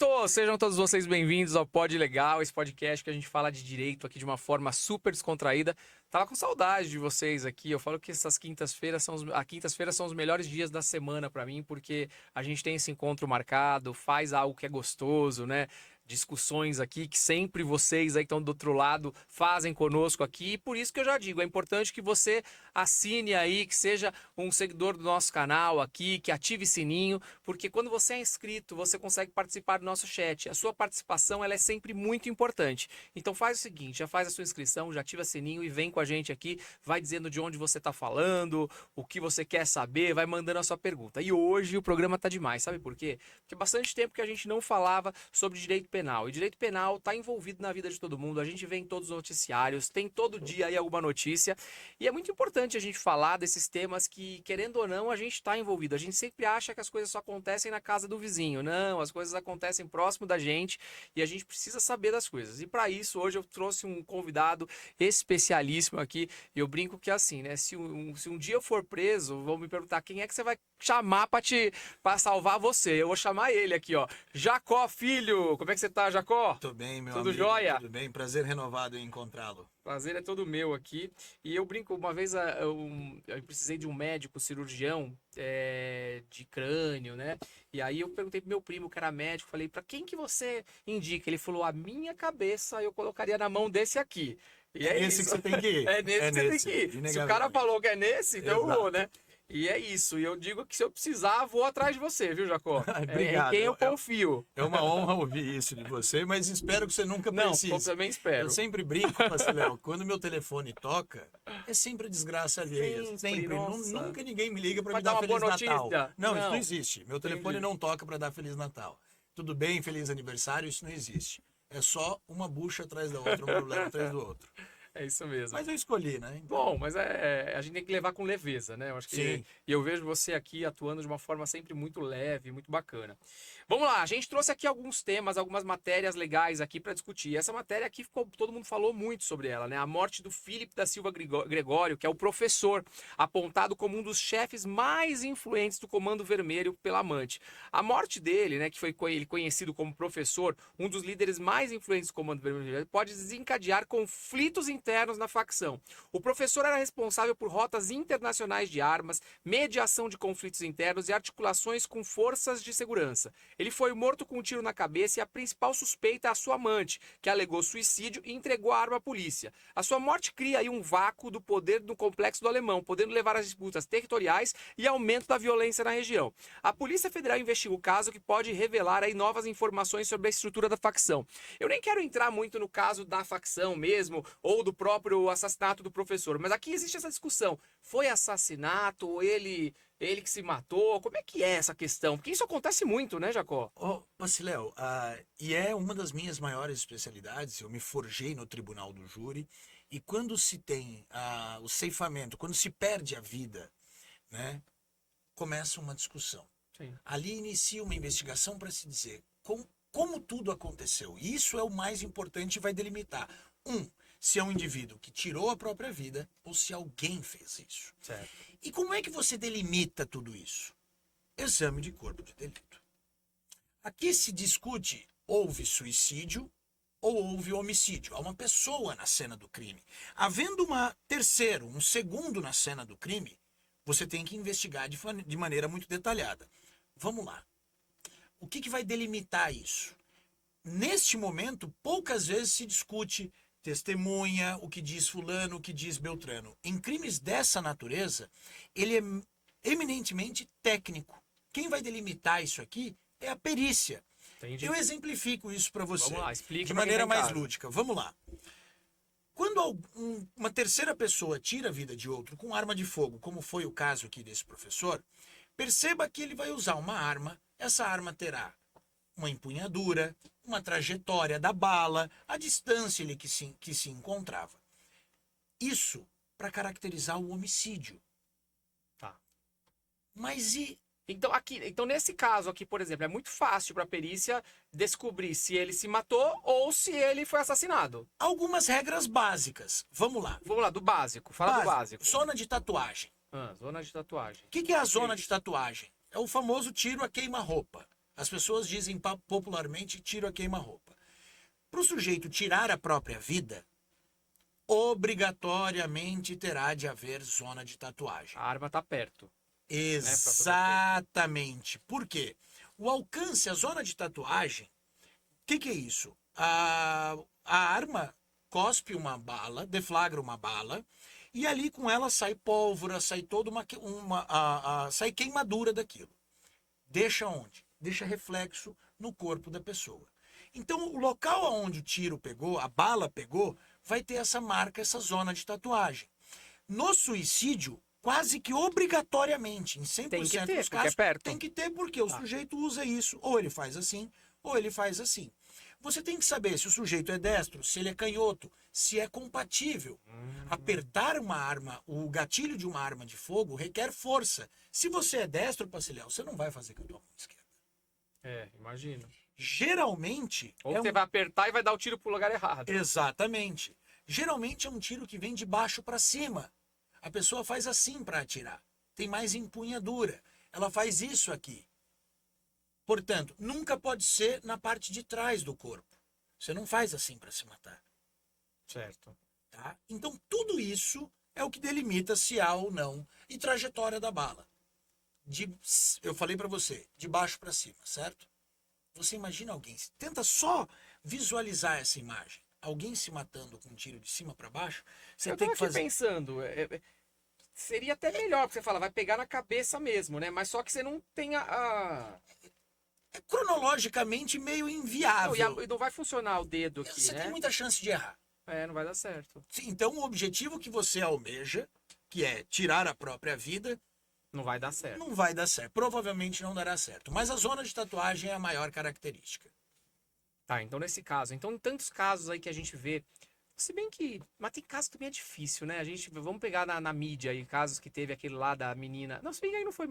Ouvintos, sejam todos vocês bem-vindos ao Pod Legal, esse podcast que a gente fala de direito aqui de uma forma super descontraída. Tava com saudade de vocês aqui. Eu falo que essas quintas-feiras são os melhores dias da semana pra mim, porque a gente tem esse encontro marcado, faz algo que é gostoso, né? Discussões aqui que sempre vocês aí que estão do outro lado fazem conosco aqui. E por isso que eu já digo, é importante que você assine aí, que seja um seguidor do nosso canal aqui, que ative sininho, porque quando você é inscrito, você consegue participar do nosso chat. A sua participação ela é sempre muito importante. Então faz o seguinte, já faz a sua inscrição, já ativa sininho e vem com a gente aqui, vai dizendo de onde você está falando, o que você quer saber, vai mandando a sua pergunta. E hoje o programa tá demais, sabe por quê? Porque bastante tempo que a gente não falava sobre direito penal. E direito penal está envolvido na vida de todo mundo. A gente vê em todos os noticiários, tem todo dia aí alguma notícia. E é muito importante a gente falar desses temas que, querendo ou não, a gente está envolvido. A gente sempre acha que as coisas só acontecem na casa do vizinho. Não, as coisas acontecem próximo da gente e a gente precisa saber das coisas. E para isso, hoje eu trouxe um convidado especialíssimo aqui. E eu brinco que é assim, né? Se um dia eu for preso, vão me perguntar quem é que você vai chamar para salvar você. Eu vou chamar ele aqui, ó. Jacó Filho. Como é que você tá, Jacó? Tudo bem, meu Tudo amigo? jóia? Tudo bem, prazer renovado em encontrá-lo. Prazer é todo meu aqui. E eu brinco, uma vez eu precisei de um médico cirurgião de crânio, né? E aí eu perguntei pro meu primo, que era médico, falei, pra quem que você indica? Ele falou, a minha cabeça eu colocaria na mão desse aqui. E É nesse isso. que você tem que ir. É nesse que você tem que ir. Se o cara inegavelmente. falou que é nesse, então eu Exato. vou, né? E é isso. E eu digo que se eu precisar, vou atrás de você, viu, Jacó? Obrigado. É em quem eu confio. É uma honra ouvir isso de você, mas espero que você nunca Não, precise. eu também espero. Eu sempre brinco, Léo, quando meu telefone toca, é sempre desgraça alheia. Sempre. Nossa. Nunca ninguém me liga para Vai me dar dar uma boa Feliz Natal. notícia? Não, isso Não. não existe. Meu telefone Entendi. não toca para dar Feliz Natal. Tudo bem, feliz aniversário, isso não existe. É só uma bucha atrás da outra, um problema atrás do outro. É isso mesmo. Mas eu escolhi, né? Então, Bom, mas a gente tem que levar com leveza, né? Eu acho que Sim. e eu vejo você aqui atuando de uma forma sempre muito leve, muito bacana. Vamos lá, a gente trouxe aqui alguns temas, algumas matérias legais aqui para discutir. Essa matéria aqui todo mundo falou muito sobre ela, né? A morte do Filipe da Silva Gregório, que é o professor, apontado como um dos chefes mais influentes do Comando Vermelho pela amante. A morte dele, né, que foi ele conhecido como professor, um dos líderes mais influentes do Comando Vermelho, pode desencadear conflitos internos na facção. O professor era responsável por rotas internacionais de armas, mediação de conflitos internos e articulações com forças de segurança. Ele foi morto com um tiro na cabeça e a principal suspeita é a sua amante, que alegou suicídio e entregou a arma à polícia. A sua morte cria aí um vácuo do poder no complexo do Alemão, podendo levar a disputas territoriais e aumento da violência na região. A Polícia Federal investiga o caso, que pode revelar aí novas informações sobre a estrutura da facção. Eu nem quero entrar muito no caso da facção mesmo, ou do próprio assassinato do professor, mas aqui existe essa discussão. Foi assassinato ou ele que se matou? Como é que é essa questão? Porque isso acontece muito, né, Jacó? Léo, e é uma das minhas maiores especialidades. Eu me forjei no tribunal do júri, e quando se tem o ceifamento, quando se perde a vida, né, começa uma discussão. Sim. Ali inicia uma investigação para se dizer como tudo aconteceu. E isso é o mais importante e vai delimitar. Se é um indivíduo que tirou a própria vida ou se alguém fez isso. Certo. E como é que você delimita tudo isso? Exame de corpo de delito. Aqui se discute, houve suicídio ou houve homicídio. Há uma pessoa na cena do crime. Havendo um segundo na cena do crime, você tem que investigar de maneira muito detalhada. Vamos lá. O que vai delimitar isso? Neste momento, poucas vezes se discute testemunha, o que diz fulano, o que diz Beltrano. Em crimes dessa natureza, ele é eminentemente técnico. Quem vai delimitar isso aqui é a perícia. Entendi. Eu exemplifico isso para você. Vamos lá, explique de pra quem maneira tá em mais casa. lúdica. Vamos lá. Quando uma terceira pessoa tira a vida de outro com arma de fogo, como foi o caso aqui desse professor, perceba que ele vai usar uma arma. Essa arma terá uma empunhadura, uma trajetória da bala, a distância que se encontrava. Isso para caracterizar o homicídio. Tá. Mas e... Então, nesse caso aqui, por exemplo, é muito fácil para a perícia descobrir se ele se matou ou se ele foi assassinado. algumas regras básicas. Vamos lá. Vamos lá, do básico. Fala do básico. Zona de tatuagem. Zona de tatuagem. O que é a zona de tatuagem? É o famoso tiro a queima-roupa. As pessoas dizem popularmente tiro a queima-roupa. Para o sujeito tirar a própria vida, obrigatoriamente terá de haver zona de tatuagem. A arma tá perto. Exatamente. Por quê? O alcance, a zona de tatuagem, o que é isso? A arma cospe uma bala, deflagra uma bala, e ali com ela sai pólvora, sai toda sai queimadura daquilo. Deixa onde? Deixa reflexo no corpo da pessoa. Então, o local onde o tiro pegou, a bala pegou, vai ter essa marca, essa zona de tatuagem. No suicídio, quase que obrigatoriamente, em 100% Tem que ter, dos porque é casos, perto. tem que ter, porque o sujeito usa isso, ou ele faz assim, ou ele faz assim. Você tem que saber se o sujeito é destro, se ele é canhoto, se é compatível. Apertar uma arma, o gatilho de uma arma de fogo requer força. Se você é destro, Pacilhau, você não vai fazer com a tua mão esquerda. Imagino. Geralmente... Ou você vai apertar e vai dar o tiro pro lugar errado. Exatamente. Geralmente é um tiro que vem de baixo para cima. A pessoa faz assim para atirar. Tem mais empunhadura. Ela faz isso aqui. Portanto, nunca pode ser na parte de trás do corpo. Você não faz assim para se matar. Certo. Tá? Então, tudo isso é o que delimita se há ou não e trajetória da bala. Eu falei para você, de baixo para cima, certo? Você imagina alguém, tenta só visualizar essa imagem. Alguém se matando com um tiro de cima para baixo, você Eu tem tô que aqui fazer... pensando, seria até melhor, porque você fala, vai pegar na cabeça mesmo, né? Mas só que você não tem É cronologicamente meio inviável. e não vai funcionar o dedo aqui, Você né? tem muita chance de errar. Não vai dar certo. Então, o objetivo que você almeja, que é tirar a própria vida, Não vai dar certo. não vai dar certo. Provavelmente não dará certo. Mas a zona de tatuagem é a maior característica. Tá, então nesse caso. Então, em tantos casos aí que a gente vê. Se bem que. Mas tem casos que também é difícil, né? Vamos pegar na mídia aí, casos que teve aquele lá da menina. Não, se bem que aí não foi.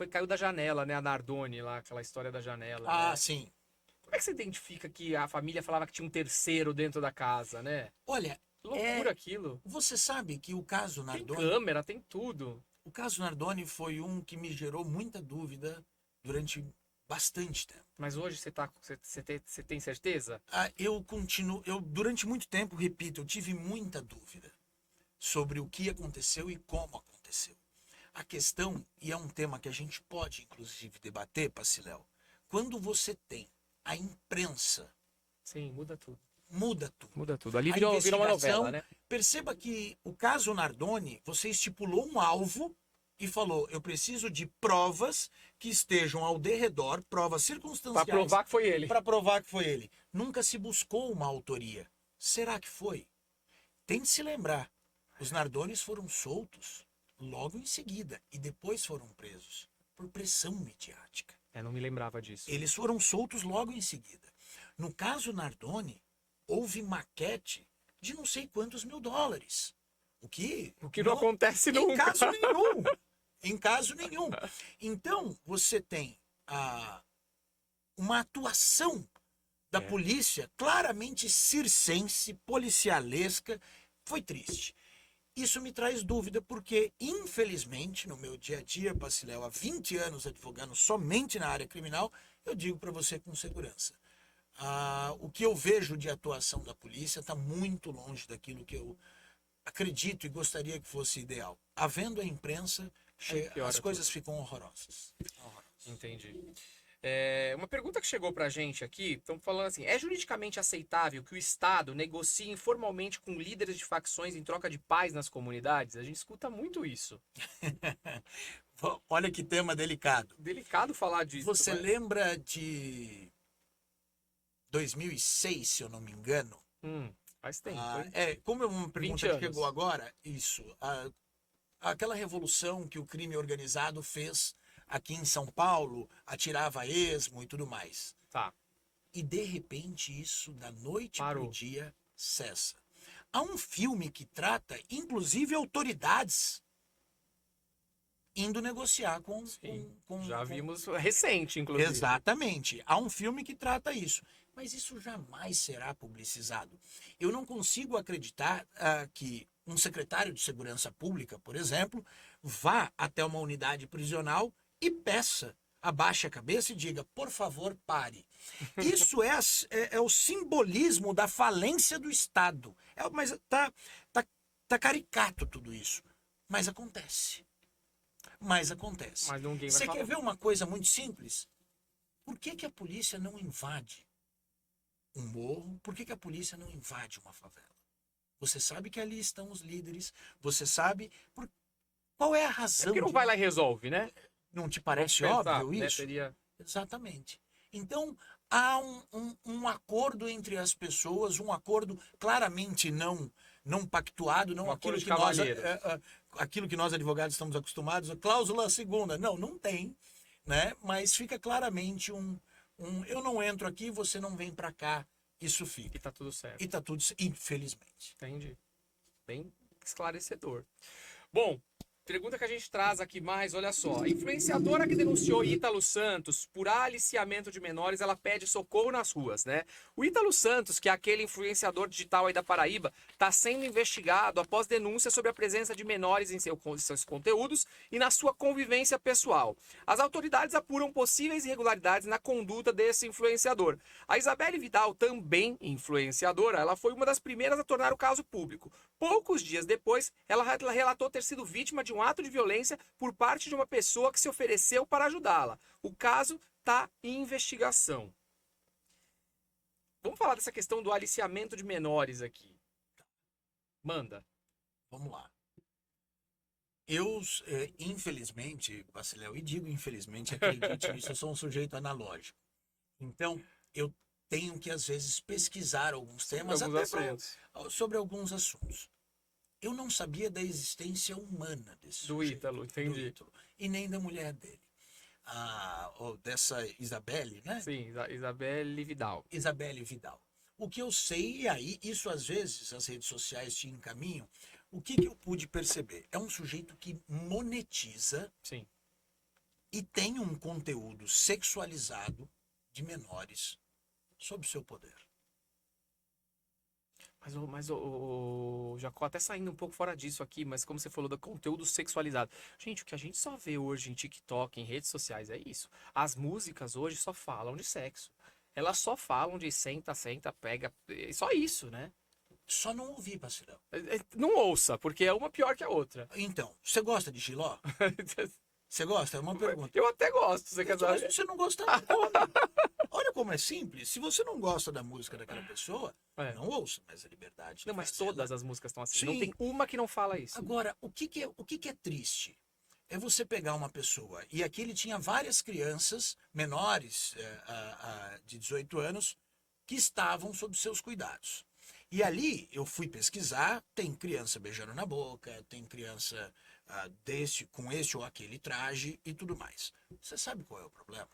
Caiu da janela, né? A Nardoni lá, aquela história da janela. Ah, né? sim. Como é que você identifica que a família falava que tinha um terceiro dentro da casa, né? Olha, Que loucura aquilo. você sabe que o caso Tem Nardoni... câmera, tem tudo. O caso Nardoni foi um que me gerou muita dúvida durante bastante tempo. Mas hoje você tem certeza? Eu continuo... durante muito tempo, repito, eu tive muita dúvida sobre o que aconteceu e como aconteceu. A questão, e é um tema que a gente pode, inclusive, debater, Paciléu, quando você tem a imprensa, Sim, muda tudo. muda tudo. Muda tudo. Ali A virou uma investigação, novela, né? perceba que o caso Nardoni, você estipulou um alvo e falou, eu preciso de provas que estejam ao derredor, provas circunstanciais. Pra provar que foi ele. Para provar que foi ele. Nunca se buscou uma autoria. Será que foi? Tente se lembrar. Os Nardones foram soltos logo em seguida e depois foram presos por pressão midiática. Não me lembrava disso. Eles foram soltos logo em seguida. No caso Nardoni, houve maquete de não sei quantos mil dólares. O que não acontece nunca. Em caso nenhum. Em caso nenhum. Então, você tem uma atuação da polícia claramente circense, policialesca. Foi triste. Isso me traz dúvida porque, infelizmente, no meu dia a dia, Paciléu, há 20 anos advogando somente na área criminal, eu digo para você com segurança. O que eu vejo de atuação da polícia está muito longe daquilo que eu acredito e gostaria que fosse ideal. Havendo a imprensa, as coisas ficam horrorosas. Entendi. Uma pergunta que chegou pra gente aqui, estão falando assim, é juridicamente aceitável que o Estado negocie informalmente com líderes de facções em troca de paz nas comunidades? A gente escuta muito isso. Olha que tema delicado. Delicado falar disso. Você lembra de 2006, se eu não me engano? Faz tempo. Como é uma pergunta 20 que chegou anos. agora, isso. Aquela revolução que o crime organizado fez aqui em São Paulo, atirava a esmo e tudo mais. Tá. E de repente isso, da noite Parou. pro dia, cessa. Há um filme que trata, inclusive, autoridades indo negociar com... Já vimos recente, inclusive. Exatamente. Há um filme que trata isso. Mas isso jamais será publicizado. Eu não consigo acreditar que um secretário de segurança pública, por exemplo, vá até uma unidade prisional e peça abaixe a cabeça e diga, por favor, pare. Isso é o simbolismo da falência do Estado. Mas tá caricato tudo isso. Mas acontece. Mas acontece. Mas ninguém vai Você falar. quer ver uma coisa muito simples? Por que a polícia não invade um morro? Por que a polícia não invade uma favela? Você sabe que ali estão os líderes, você sabe... Qual é a É razão? porque não vai lá e resolve, né? Não te parece Vamos pensar, óbvio né? isso? Seria... Exatamente. Então, há um acordo entre as pessoas, um acordo claramente não pactuado, não Um aquilo acordo de que nós, cavalheiros. aquilo que nós advogados estamos acostumados, a cláusula segunda. Não tem, né? Mas fica claramente eu não entro aqui, você não vem para cá, isso fica. E tá tudo certo. E tá tudo, infelizmente. Entendi. Bem esclarecedor. Bom, pergunta que a gente traz aqui mais, olha só. A influenciadora que denunciou Ítalo Santos por aliciamento de menores, ela pede socorro nas ruas, né? O Ítalo Santos, que é aquele influenciador digital aí da Paraíba, está sendo investigado após denúncia sobre a presença de menores em seus conteúdos e na sua convivência pessoal. As autoridades apuram possíveis irregularidades na conduta desse influenciador. A Isabelle Vidal, também influenciadora, ela foi uma das primeiras a tornar o caso público. Poucos dias depois, ela relatou ter sido vítima de um ato de violência por parte de uma pessoa que se ofereceu para ajudá-la. O caso está em investigação. Vamos falar dessa questão do aliciamento de menores aqui. Manda. Vamos lá. Infelizmente, Baceléu, e digo infelizmente, acredite nisso, eu sou um sujeito analógico. Então, eu tenho que, às vezes, pesquisar alguns temas sobre alguns assuntos. Eu não sabia da existência humana desse Do sujeito, Ítalo, entendi. do Ítalo, e nem da mulher dele. Ou dessa Isabelle, né? Sim, Isabelle Vidal. Isabelle Vidal. O que eu sei, e aí, isso às vezes as redes sociais te encaminham, o que eu pude perceber? É um sujeito que monetiza Sim. e tem um conteúdo sexualizado de menores sob seu poder. Mas o Jacó, até saindo um pouco fora disso aqui, mas como você falou do conteúdo sexualizado. Gente, o que a gente só vê hoje em TikTok, em redes sociais, é isso. As músicas hoje só falam de sexo. Elas só falam de senta, senta, pega. É só isso, né? Só não ouvi, parceirão. Não ouça, porque é uma pior que a outra. Então, você gosta de giló? Você gosta? É uma pergunta. Eu até gosto, você quer Mas saber? se você não gosta, não come. Olha como é simples. Se você não gosta da música daquela pessoa, não ouça, mas a liberdade. Não, mas todas as músicas estão assim. Sim. Não tem uma que não fala isso. Agora, o que é triste? É você pegar uma pessoa, e aqui ele tinha várias crianças menores de 18 anos que estavam sob seus cuidados. E ali eu fui pesquisar, tem criança beijando na boca, tem criança com este ou aquele traje e tudo mais. Você sabe qual é o problema?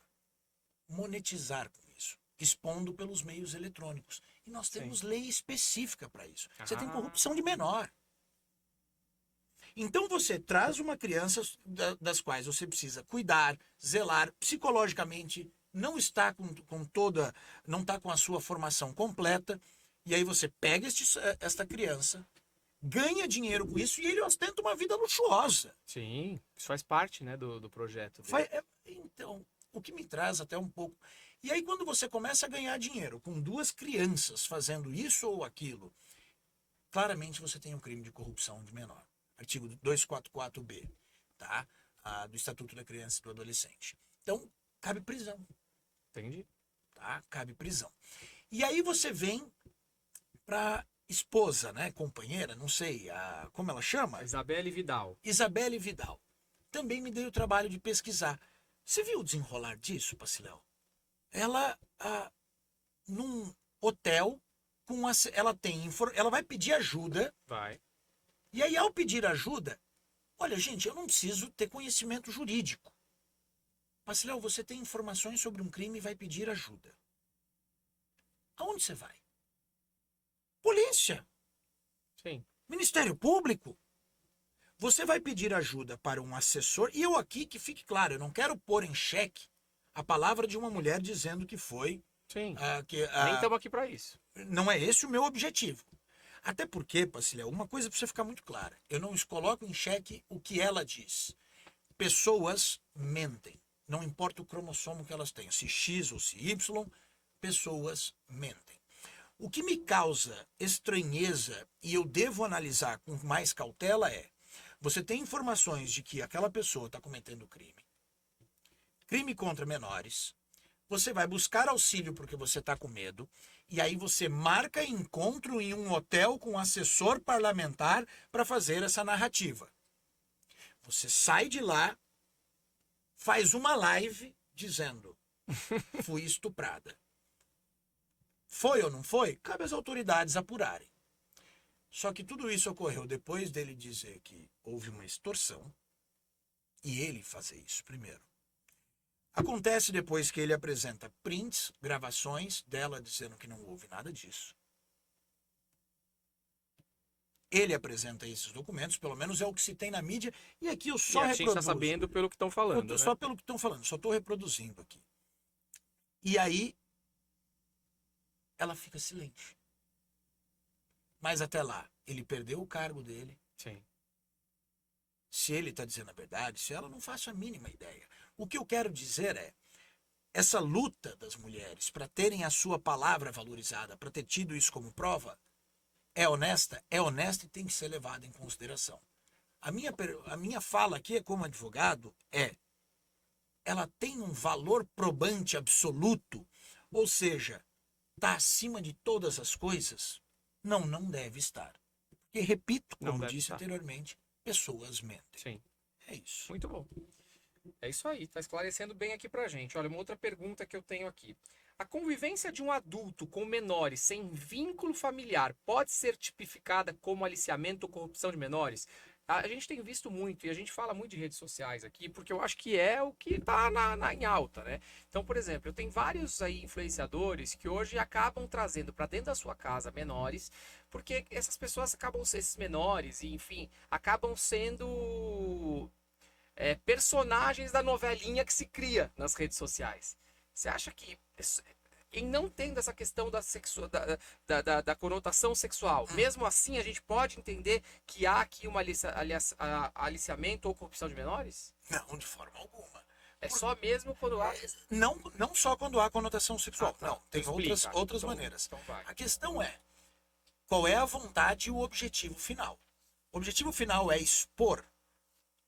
Monetizar com isso, expondo pelos meios eletrônicos. E nós temos lei específica para isso. Você tem corrupção de menor. Então você traz uma criança das quais você precisa cuidar, zelar, psicologicamente, não está não está com a sua formação completa, e aí você pega esta criança, ganha dinheiro com isso e ele ostenta uma vida luxuosa. Sim, isso faz parte, né, do projeto. Então, o que me traz até um pouco... E aí quando você começa a ganhar dinheiro com duas crianças fazendo isso ou aquilo, claramente você tem um crime de corrupção de menor. Artigo 244B, tá? Do Estatuto da Criança e do Adolescente. Então, cabe prisão. Entendi. Tá? Cabe prisão. E aí você vem para esposa, né? Companheira, não sei, como ela chama? Isabelle Vidal. Isabelle Vidal. Também me dei o trabalho de pesquisar. Você viu o desenrolar disso, Paciléu? Ela, num hotel, ela vai pedir ajuda. Vai. E aí, ao pedir ajuda, olha, gente, eu não preciso ter conhecimento jurídico. Paciléu, você tem informações sobre um crime e vai pedir ajuda. Aonde você vai? Polícia. Sim. Ministério Público. Você vai pedir ajuda para um assessor. E eu aqui, que fique claro, eu não quero pôr em xeque a palavra de uma mulher dizendo que foi... Sim. Nem estamos aqui para isso. Não é esse o meu objetivo. Até porque, Paciléu, uma coisa precisa ficar muito clara. Eu não coloco em xeque o que ela diz. Pessoas mentem. Não importa o cromossomo que elas tenham, se X ou se Y, pessoas mentem. O que me causa estranheza e eu devo analisar com mais cautela é: você tem informações de que aquela pessoa está cometendo crime contra menores, você vai buscar auxílio porque você está com medo, e aí você marca encontro em um hotel com um assessor parlamentar para fazer essa narrativa. Você sai de lá, faz uma live dizendo: fui estuprada. Foi ou não foi? Cabe às autoridades apurarem. Só que tudo isso ocorreu depois dele dizer que houve uma extorsão e ele fazer isso primeiro. Acontece depois que ele apresenta prints, gravações dela dizendo que não houve nada disso. Ele apresenta esses documentos, pelo menos é o que se tem na mídia, e aqui eu só E a gente reproduzo. tá sabendo pelo que estão falando, né? Só pelo que estão falando, só estou reproduzindo aqui. E aí, ela fica silente. Mas até lá, ele perdeu o cargo dele. Sim. Se ele está dizendo a verdade, se ela, não faço a mínima ideia. O que eu quero dizer é, essa luta das mulheres para terem a sua palavra valorizada, para ter tido isso como prova, é honesta e tem que ser levada em consideração. A minha fala aqui, como advogado, ela tem um valor probante absoluto, ou seja, está acima de todas as coisas? Não, não deve estar. Porque, repito, Não como deve disse estar. anteriormente, pessoas mentem. Sim. É isso. Muito bom. É isso aí, tá esclarecendo bem aqui pra gente. Olha, uma outra pergunta que eu tenho aqui. A convivência de um adulto com menores sem vínculo familiar pode ser tipificada como aliciamento ou corrupção de menores? A gente tem visto muito, e a gente fala muito de redes sociais aqui, porque eu acho que é o que tá em alta, né? Então, por exemplo, eu tenho vários aí influenciadores que hoje acabam trazendo para dentro da sua casa menores, porque essas pessoas acabam sendo esses menores, e enfim, acabam sendo personagens da novelinha que se cria nas redes sociais. Você acha que, em não tendo essa questão da conotação sexual, mesmo assim a gente pode entender que há aqui um aliciamento ou corrupção de menores? Não, de forma alguma. É só mesmo quando há. Não só quando há conotação sexual. Tá. Não, tem Explica. outras Então- maneiras. então vai. A questão é, qual é a vontade e o objetivo final? O objetivo final é expor,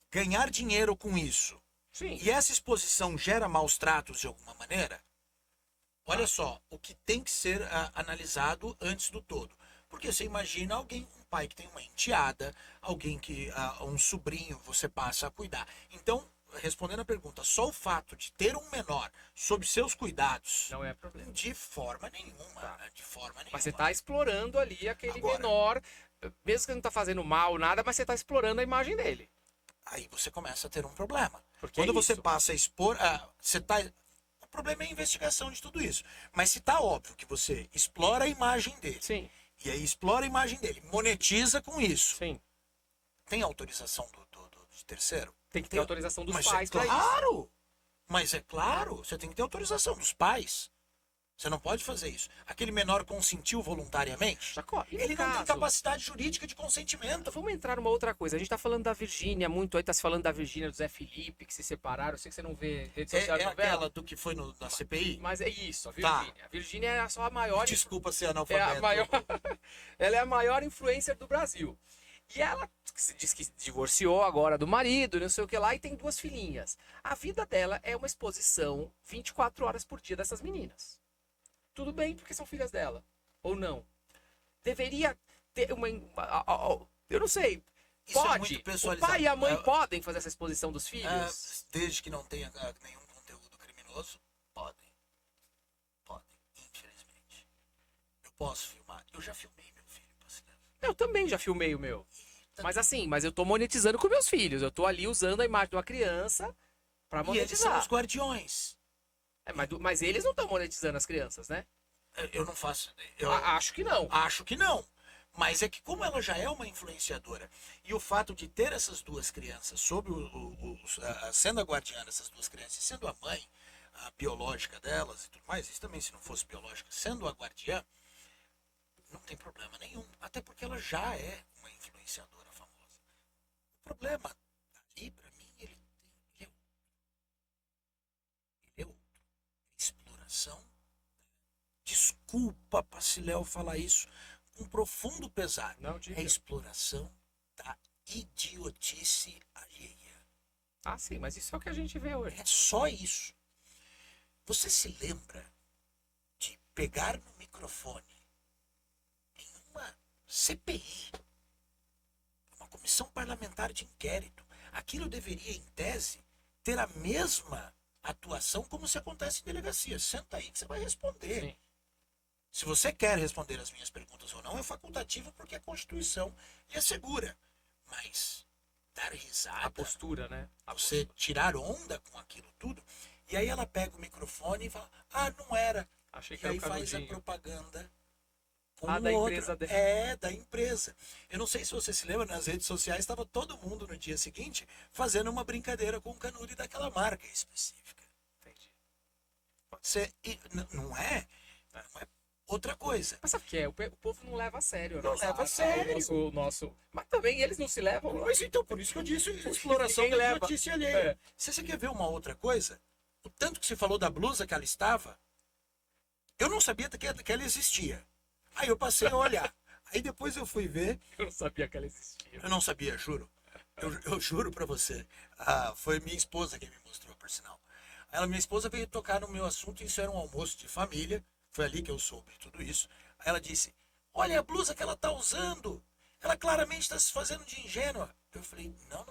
ganhar dinheiro com isso. Sim. E essa exposição gera maus tratos de alguma maneira? Olha só, o que tem que ser analisado antes do todo. Porque você imagina um pai que tem uma enteada, alguém que, um sobrinho, você passa a cuidar. Então, respondendo a pergunta, só o fato de ter um menor sob seus cuidados, Não é problema. de forma nenhuma, Tá. de forma nenhuma. Mas você tá explorando ali aquele Agora- menor, mesmo que não tá fazendo mal, nada, mas você tá explorando a imagem dele. Aí você começa a ter um problema. Porque Quando é você isso. passa a expor, você tá. O problema é a investigação de tudo isso. Mas se tá óbvio que você explora a imagem dele, Sim, e aí explora a imagem dele, monetiza com isso, sim. tem autorização de terceiro? Tem que ter autorização dos Mas pais pra isso. claro! Mas é claro, você tem que ter autorização dos pais. Você não pode fazer isso. Aquele menor consentiu voluntariamente? Sacou? E no Ele não tem caso- capacidade jurídica de consentimento. Vamos entrar numa outra coisa. A gente tá falando da Virgínia muito, aí tá se falando da Virgínia, do Zé Felipe, que se separaram. Eu sei que você não vê rede social É de novela. aquela do que foi na CPI? Mas é isso, a Tá. Virgínia. A Virgínia é só a maior. Desculpa ser É analfabeto. a maior. Ela é a maior influencer do Brasil. E ela se diz que divorciou agora do marido, não sei o que lá, e tem 2 filhinhas. A vida dela é uma exposição 24 horas por dia dessas meninas. Tudo bem, porque são filhas dela. Ou não? Deveria ter uma. Eu não sei. Isso é Pode. muito O pessoalizado. pai e a mãe podem fazer essa exposição dos filhos? Desde que não tenha nenhum conteúdo criminoso, podem. Podem, infelizmente. Eu posso filmar. Eu já filmei meu filho, Pascal. Eu também já filmei o meu. Mas assim, mas eu tô monetizando com meus filhos. Eu tô ali usando a imagem de uma criança pra E eles são monetizar. os guardiões. Mas eles não estão monetizando as crianças, né? Eu não faço. Eu Acho que não. acho que não. Mas é que como ela já é uma influenciadora, e o fato de ter essas 2 crianças sob sendo a guardiã dessas 2 crianças, e sendo a mãe, a biológica delas e tudo mais, isso também se não fosse biológica, sendo a guardiã, não tem problema nenhum. Até porque ela já é uma influenciadora famosa. O problema ali, pra mim, ele é exploração. Desculpa, Paciléu, falar isso com profundo pesar. Não, diga. É exploração da idiotice alheia. Ah, sim, mas isso é o que a gente vê hoje. É só isso. Você se lembra de pegar no microfone em uma CPI, uma comissão parlamentar de inquérito? Aquilo deveria, em tese, ter a mesma atuação como se acontece em delegacia. Senta aí que você vai responder. Sim. Se você quer responder as minhas perguntas ou não, é facultativo porque a Constituição lhe assegura. Mas dar risada, A postura, né? você tirar onda com aquilo tudo, e aí ela pega o microfone e fala, ah, não era. Achei que E era aí o faz a canudinho. propaganda com Ah, da outra. empresa dele. É, da empresa. Eu não sei se você se lembra, nas redes sociais estava todo mundo no dia seguinte fazendo uma brincadeira com o canudo daquela marca específica. Entendi. Não é outra coisa. Mas sabe o que é? O povo não leva a sério. Não leva a sério. O nosso... Mas também eles não se levam. Mas então, por isso que eu disse exploração ninguém da leva. notícia alheia. É. Se você quer ver uma outra coisa, o tanto que se falou da blusa que ela estava, eu não sabia que ela existia. Aí eu passei a olhar. Aí depois eu fui ver, Eu não sabia que ela existia. eu não sabia, juro. Eu juro pra você. Foi minha esposa quem me mostrou, por sinal. Minha esposa veio tocar no meu assunto, isso era um almoço de família. Foi ali que eu soube tudo isso. Aí ela disse, olha a blusa que ela tá usando. Ela claramente está se fazendo de ingênua. Eu falei, não.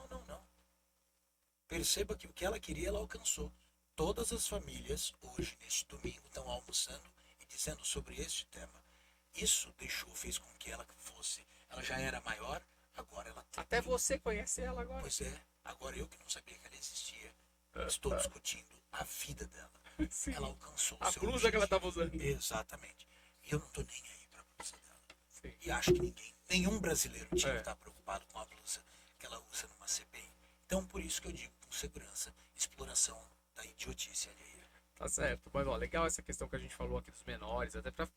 Perceba que o que ela queria, ela alcançou. Todas as famílias, hoje, neste domingo, estão almoçando e dizendo sobre este tema. Isso fez com que ela fosse. Ela já era maior, agora ela tem. Até você conhece ela agora. Pois é, agora eu que não sabia que ela existia. Estou discutindo a vida dela. Sim. Ela alcançou A o seu blusa que ela objetivo. estava usando. Exatamente. E eu não estou nem aí para a blusa dela. Sim. E acho que nenhum brasileiro tinha que É. estar preocupado com a blusa que ela usa numa CPI. Então, por isso que eu digo, com segurança, exploração da idiotice alheia. Tá certo. Mas, ó, legal essa questão que a gente falou aqui dos menores, até pra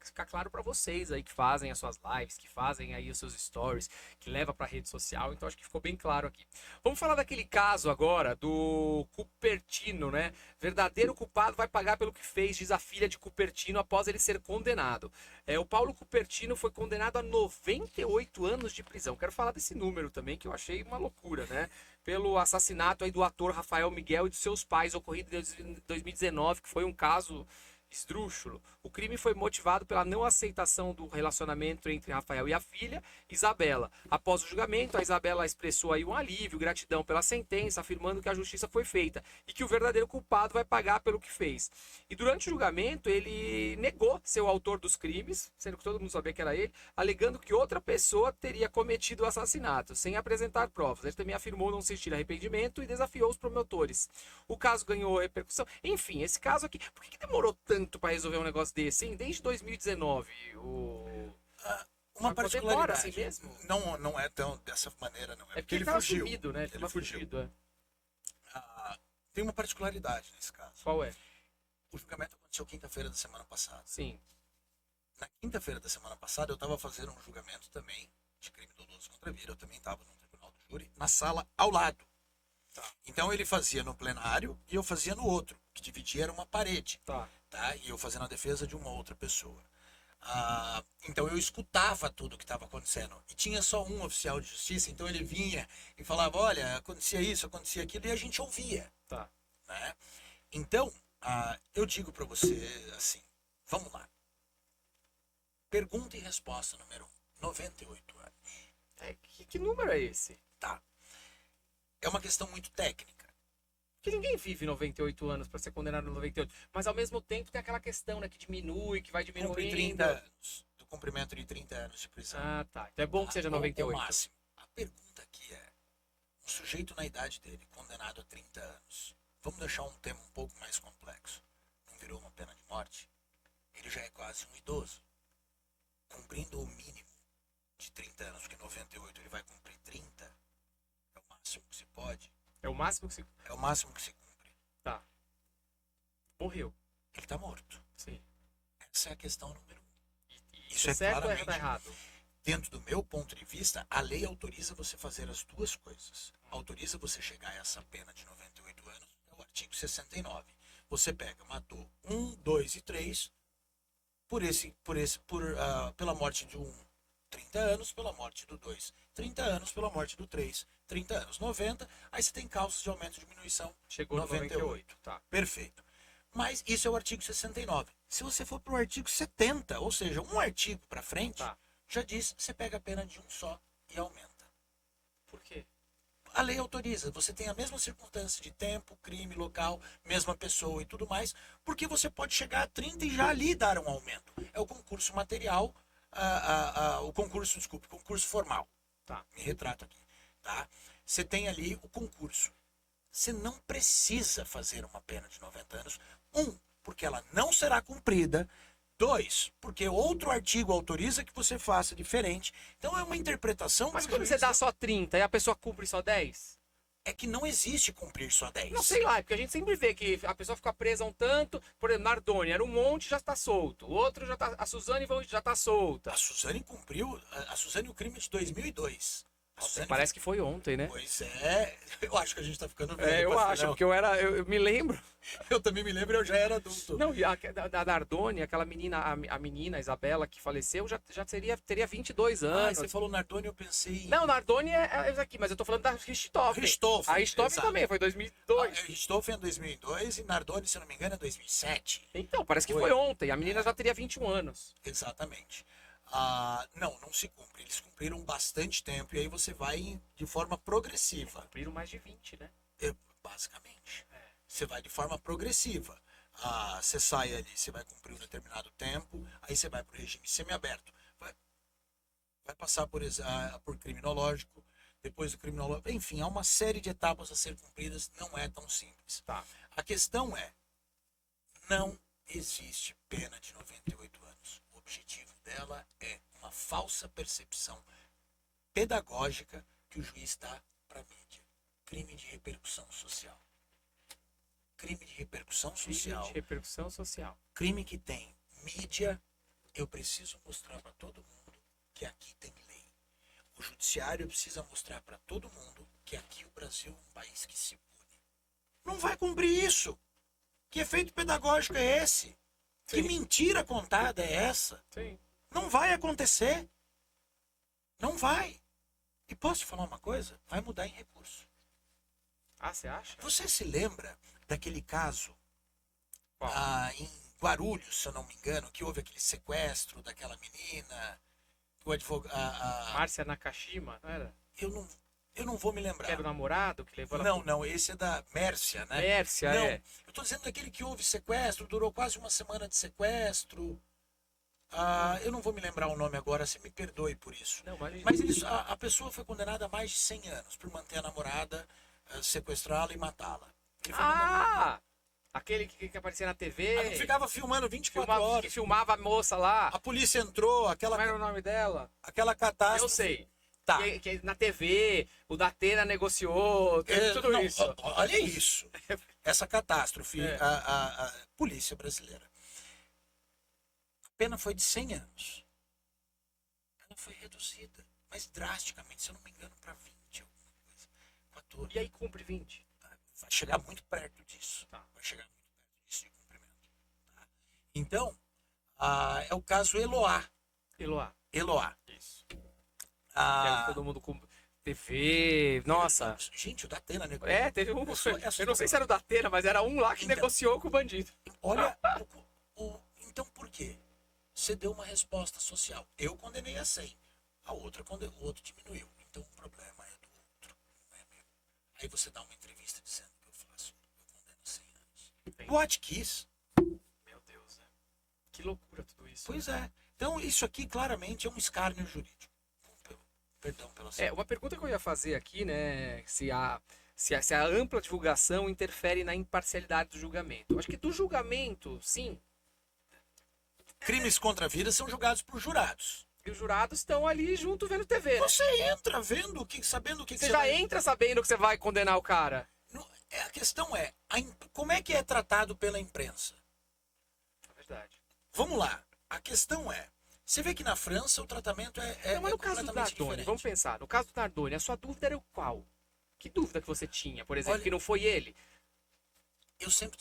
ficar claro pra vocês aí que fazem as suas lives, que fazem aí os seus stories, que leva pra rede social. Então, acho que ficou bem claro aqui. Vamos falar daquele caso agora do Cupertino, né? Verdadeiro culpado vai pagar pelo que fez, diz a filha de Cupertino após ele ser condenado. O Paulo Cupertino foi condenado a 98 anos de prisão. Quero falar desse número também, que eu achei uma loucura, né? Pelo assassinato aí do ator Rafael Miguel e de seus pais, ocorrido em 2019, que foi um caso esdrúxulo. O crime foi motivado pela não aceitação do relacionamento entre Rafael e a filha, Isabela. Após o julgamento, a Isabela expressou aí um alívio, gratidão pela sentença, afirmando que a justiça foi feita e que o verdadeiro culpado vai pagar pelo que fez. E durante o julgamento, ele negou ser o autor dos crimes, sendo que todo mundo sabia que era ele, alegando que outra pessoa teria cometido o assassinato, sem apresentar provas. Ele também afirmou não sentir arrependimento e desafiou os promotores. O caso ganhou repercussão. Enfim, esse caso aqui, por que demorou tanto para resolver um negócio desse, hein? Desde 2019, Uma Mas demora particularidade. assim mesmo? Não é tão dessa maneira, não. É porque ele tava sumido, né? Ele tava fugido, é. Tem uma particularidade nesse caso. Qual é? O julgamento aconteceu quinta-feira da semana passada. Sim. Na quinta-feira da semana passada, eu estava fazendo um julgamento também de crime doloso contra a vida. Eu também estava no tribunal do júri, na sala ao lado. Então ele fazia no plenário e eu fazia no outro, que dividia era uma parede. Tá. E eu fazendo a defesa de uma outra pessoa. Então eu escutava tudo o que estava acontecendo. E tinha só um oficial de justiça, então ele vinha e falava, olha, acontecia isso, acontecia aquilo, e a gente ouvia. Tá. Né? Então, eu digo para você assim, vamos lá. Pergunta e resposta número 1, 98 anos. Que número é esse? Tá. É uma questão muito técnica. Porque ninguém vive 98 anos para ser condenado a 98. Mas ao mesmo tempo tem aquela questão, né, que diminui, que vai diminuindo. Cumpre 30 anos. Do cumprimento de 30 anos de prisão. Ah, tá. Então é bom que seja 98. O máximo. A pergunta aqui é, um sujeito na idade dele, condenado a 30 anos, vamos deixar um tema um pouco mais complexo. Não virou uma pena de morte? Ele já é quase um idoso. Cumprindo o mínimo de 30 anos, porque 98 ele vai cumprir 30, é o máximo que se pode. É o máximo que se... É o máximo que se cumpre. Tá. Morreu. Ele está morto. Sim. Essa é a questão número 1. Isso é certo ou tá errado? Dentro do meu ponto de vista, a lei autoriza você fazer as duas coisas. Autoriza você chegar a essa pena de 98 anos, é o artigo 69. você pega, matou 1, 2 e 3 pela morte de um, 30 anos, pela morte do 2, 30 anos, pela morte do 3, 30 anos, 90, aí você tem causas de aumento e diminuição, Chegou no 98, tá. Perfeito. Mas isso é o artigo 69. Se você for para o artigo 70, ou seja, um artigo para frente, Tá. já diz que você pega a pena de um só e aumenta. Por quê? A lei autoriza, você tem a mesma circunstância de tempo, crime, local, mesma pessoa e tudo mais, porque você pode chegar a 30 e já ali dar um aumento. É o concurso material, concurso formal. Tá. Me retrato aqui. Tá? Você tem ali o concurso. Você não precisa fazer uma pena de 90 anos. 1, porque ela não será cumprida. 2, porque outro artigo autoriza que você faça diferente. Então é uma interpretação... Mas que o quando juiz você dá só 30 e a pessoa cumpre só 10? É que não existe cumprir só 10. Não sei lá, é porque a gente sempre vê que a pessoa fica presa um tanto. Por exemplo, Nardoni era um monte e já está solto. O outro já tá. A Suzane já está solta. A Suzane cumpriu... A Suzane, o crime é de 2002. A Suzane Parece que foi ontem, né? Pois é. Eu acho que a gente tá ficando velho. É, eu acho, porque eu me lembro. Eu também me lembro, eu já era adulto. Não, e da Nardoni, aquela menina, a menina, a Isabela, que faleceu, já teria 22 Ah, anos. você falou Nardoni, eu pensei... Não, Nardoni é isso aqui, mas eu tô falando da Richthofen. Richthofen, A Richthofen exato. também, foi 2002. Richthofen é 2002 e Nardoni, se eu não me engano, é 2007. Então, parece que foi ontem. A menina já teria 21 anos. Exatamente. Não se cumpre. Eles cumpriram bastante tempo e aí você vai de forma progressiva. Cumpriram mais de 20, né? Basicamente. Você vai de forma progressiva. Você sai ali, você vai cumprir um determinado tempo, aí você vai para o regime semiaberto. Vai passar por criminológico, depois do criminológico. Enfim, há uma série de etapas a ser cumpridas, não é tão simples. Tá. A questão é, não existe pena de 98 anos. O objetivo dela é uma falsa percepção pedagógica que o juiz dá para a mídia. Crime de repercussão social. Crime de repercussão social. Crime de repercussão social. Crime que tem mídia, eu preciso mostrar para todo mundo que aqui tem lei. O judiciário precisa mostrar para todo mundo que aqui o Brasil é um país que se pune. Não vai cumprir isso. Que efeito pedagógico é esse? Sim. Que mentira contada é essa? Sim. Não vai acontecer. Não vai. E posso te falar uma coisa? Vai mudar em recurso. Ah, você acha? Você se lembra daquele caso Qual? em Guarulhos, se eu não me engano, que houve aquele sequestro daquela menina, o advogado... Márcia Nakashima, não era? Eu não vou me lembrar. Que era o namorado que levou ela... Não, esse é da Mércia, né? Mércia, não, é. eu tô dizendo daquele que houve sequestro, durou quase uma semana de sequestro. Eu não vou me lembrar o nome agora, você me perdoe por isso. Não, Mas a pessoa foi condenada a mais de 100 anos por manter a namorada, sequestrá-la e matá-la. Aquele que aparecia na TV. Ficava filmando 24 horas. Que filmava a moça lá. A polícia entrou, Como era o nome dela? aquela catástrofe. Eu sei. Tá. Que na TV, o Datena negociou, tudo não, isso. Olha isso. Essa catástrofe, É. a polícia brasileira. A pena foi de 100 anos. Ela foi reduzida, mas drasticamente, se eu não me engano, para 20, alguma coisa. 14. E aí cumpre 20. Vai chegar muito perto disso. Tá. Vai chegar muito perto disso de cumprimento. Tá? Então, é o caso Eloá. Eloá. Isso. Ah, Todo mundo com TV. Nossa. gente, o Datena, né? Teve um. Pessoa- Eu não sei se era o Datena, mas era um lá que Então. negociou com o bandido. Olha, então por quê? Você deu uma resposta social. Eu condenei a 100. O outro diminuiu. Então o problema é do outro, não é meu. Aí você dá uma entrevista dizendo que eu condeno 100 anos. Entendi. What quis? Meu Deus, né? Que loucura tudo isso. Pois é. Então isso aqui claramente é um escárnio jurídico. Perdão pela Uma pergunta que eu ia fazer aqui, né? Se a ampla divulgação interfere na imparcialidade do julgamento. Eu acho que do julgamento, sim. Crimes contra a vida são julgados por jurados. E os jurados estão ali junto vendo TV. Né? Você entra vendo sabendo o que Você você já vai... entra sabendo que você vai condenar o cara. A questão é, como é que é tratado pela imprensa? É verdade. Vamos lá. A questão é, você vê que na França o tratamento Não, mas no caso do completamente Nardoni, diferente. vamos pensar. No caso do Nardoni, a sua dúvida era o qual? Que dúvida que você tinha, por exemplo, Olha- que não foi ele? eu sempre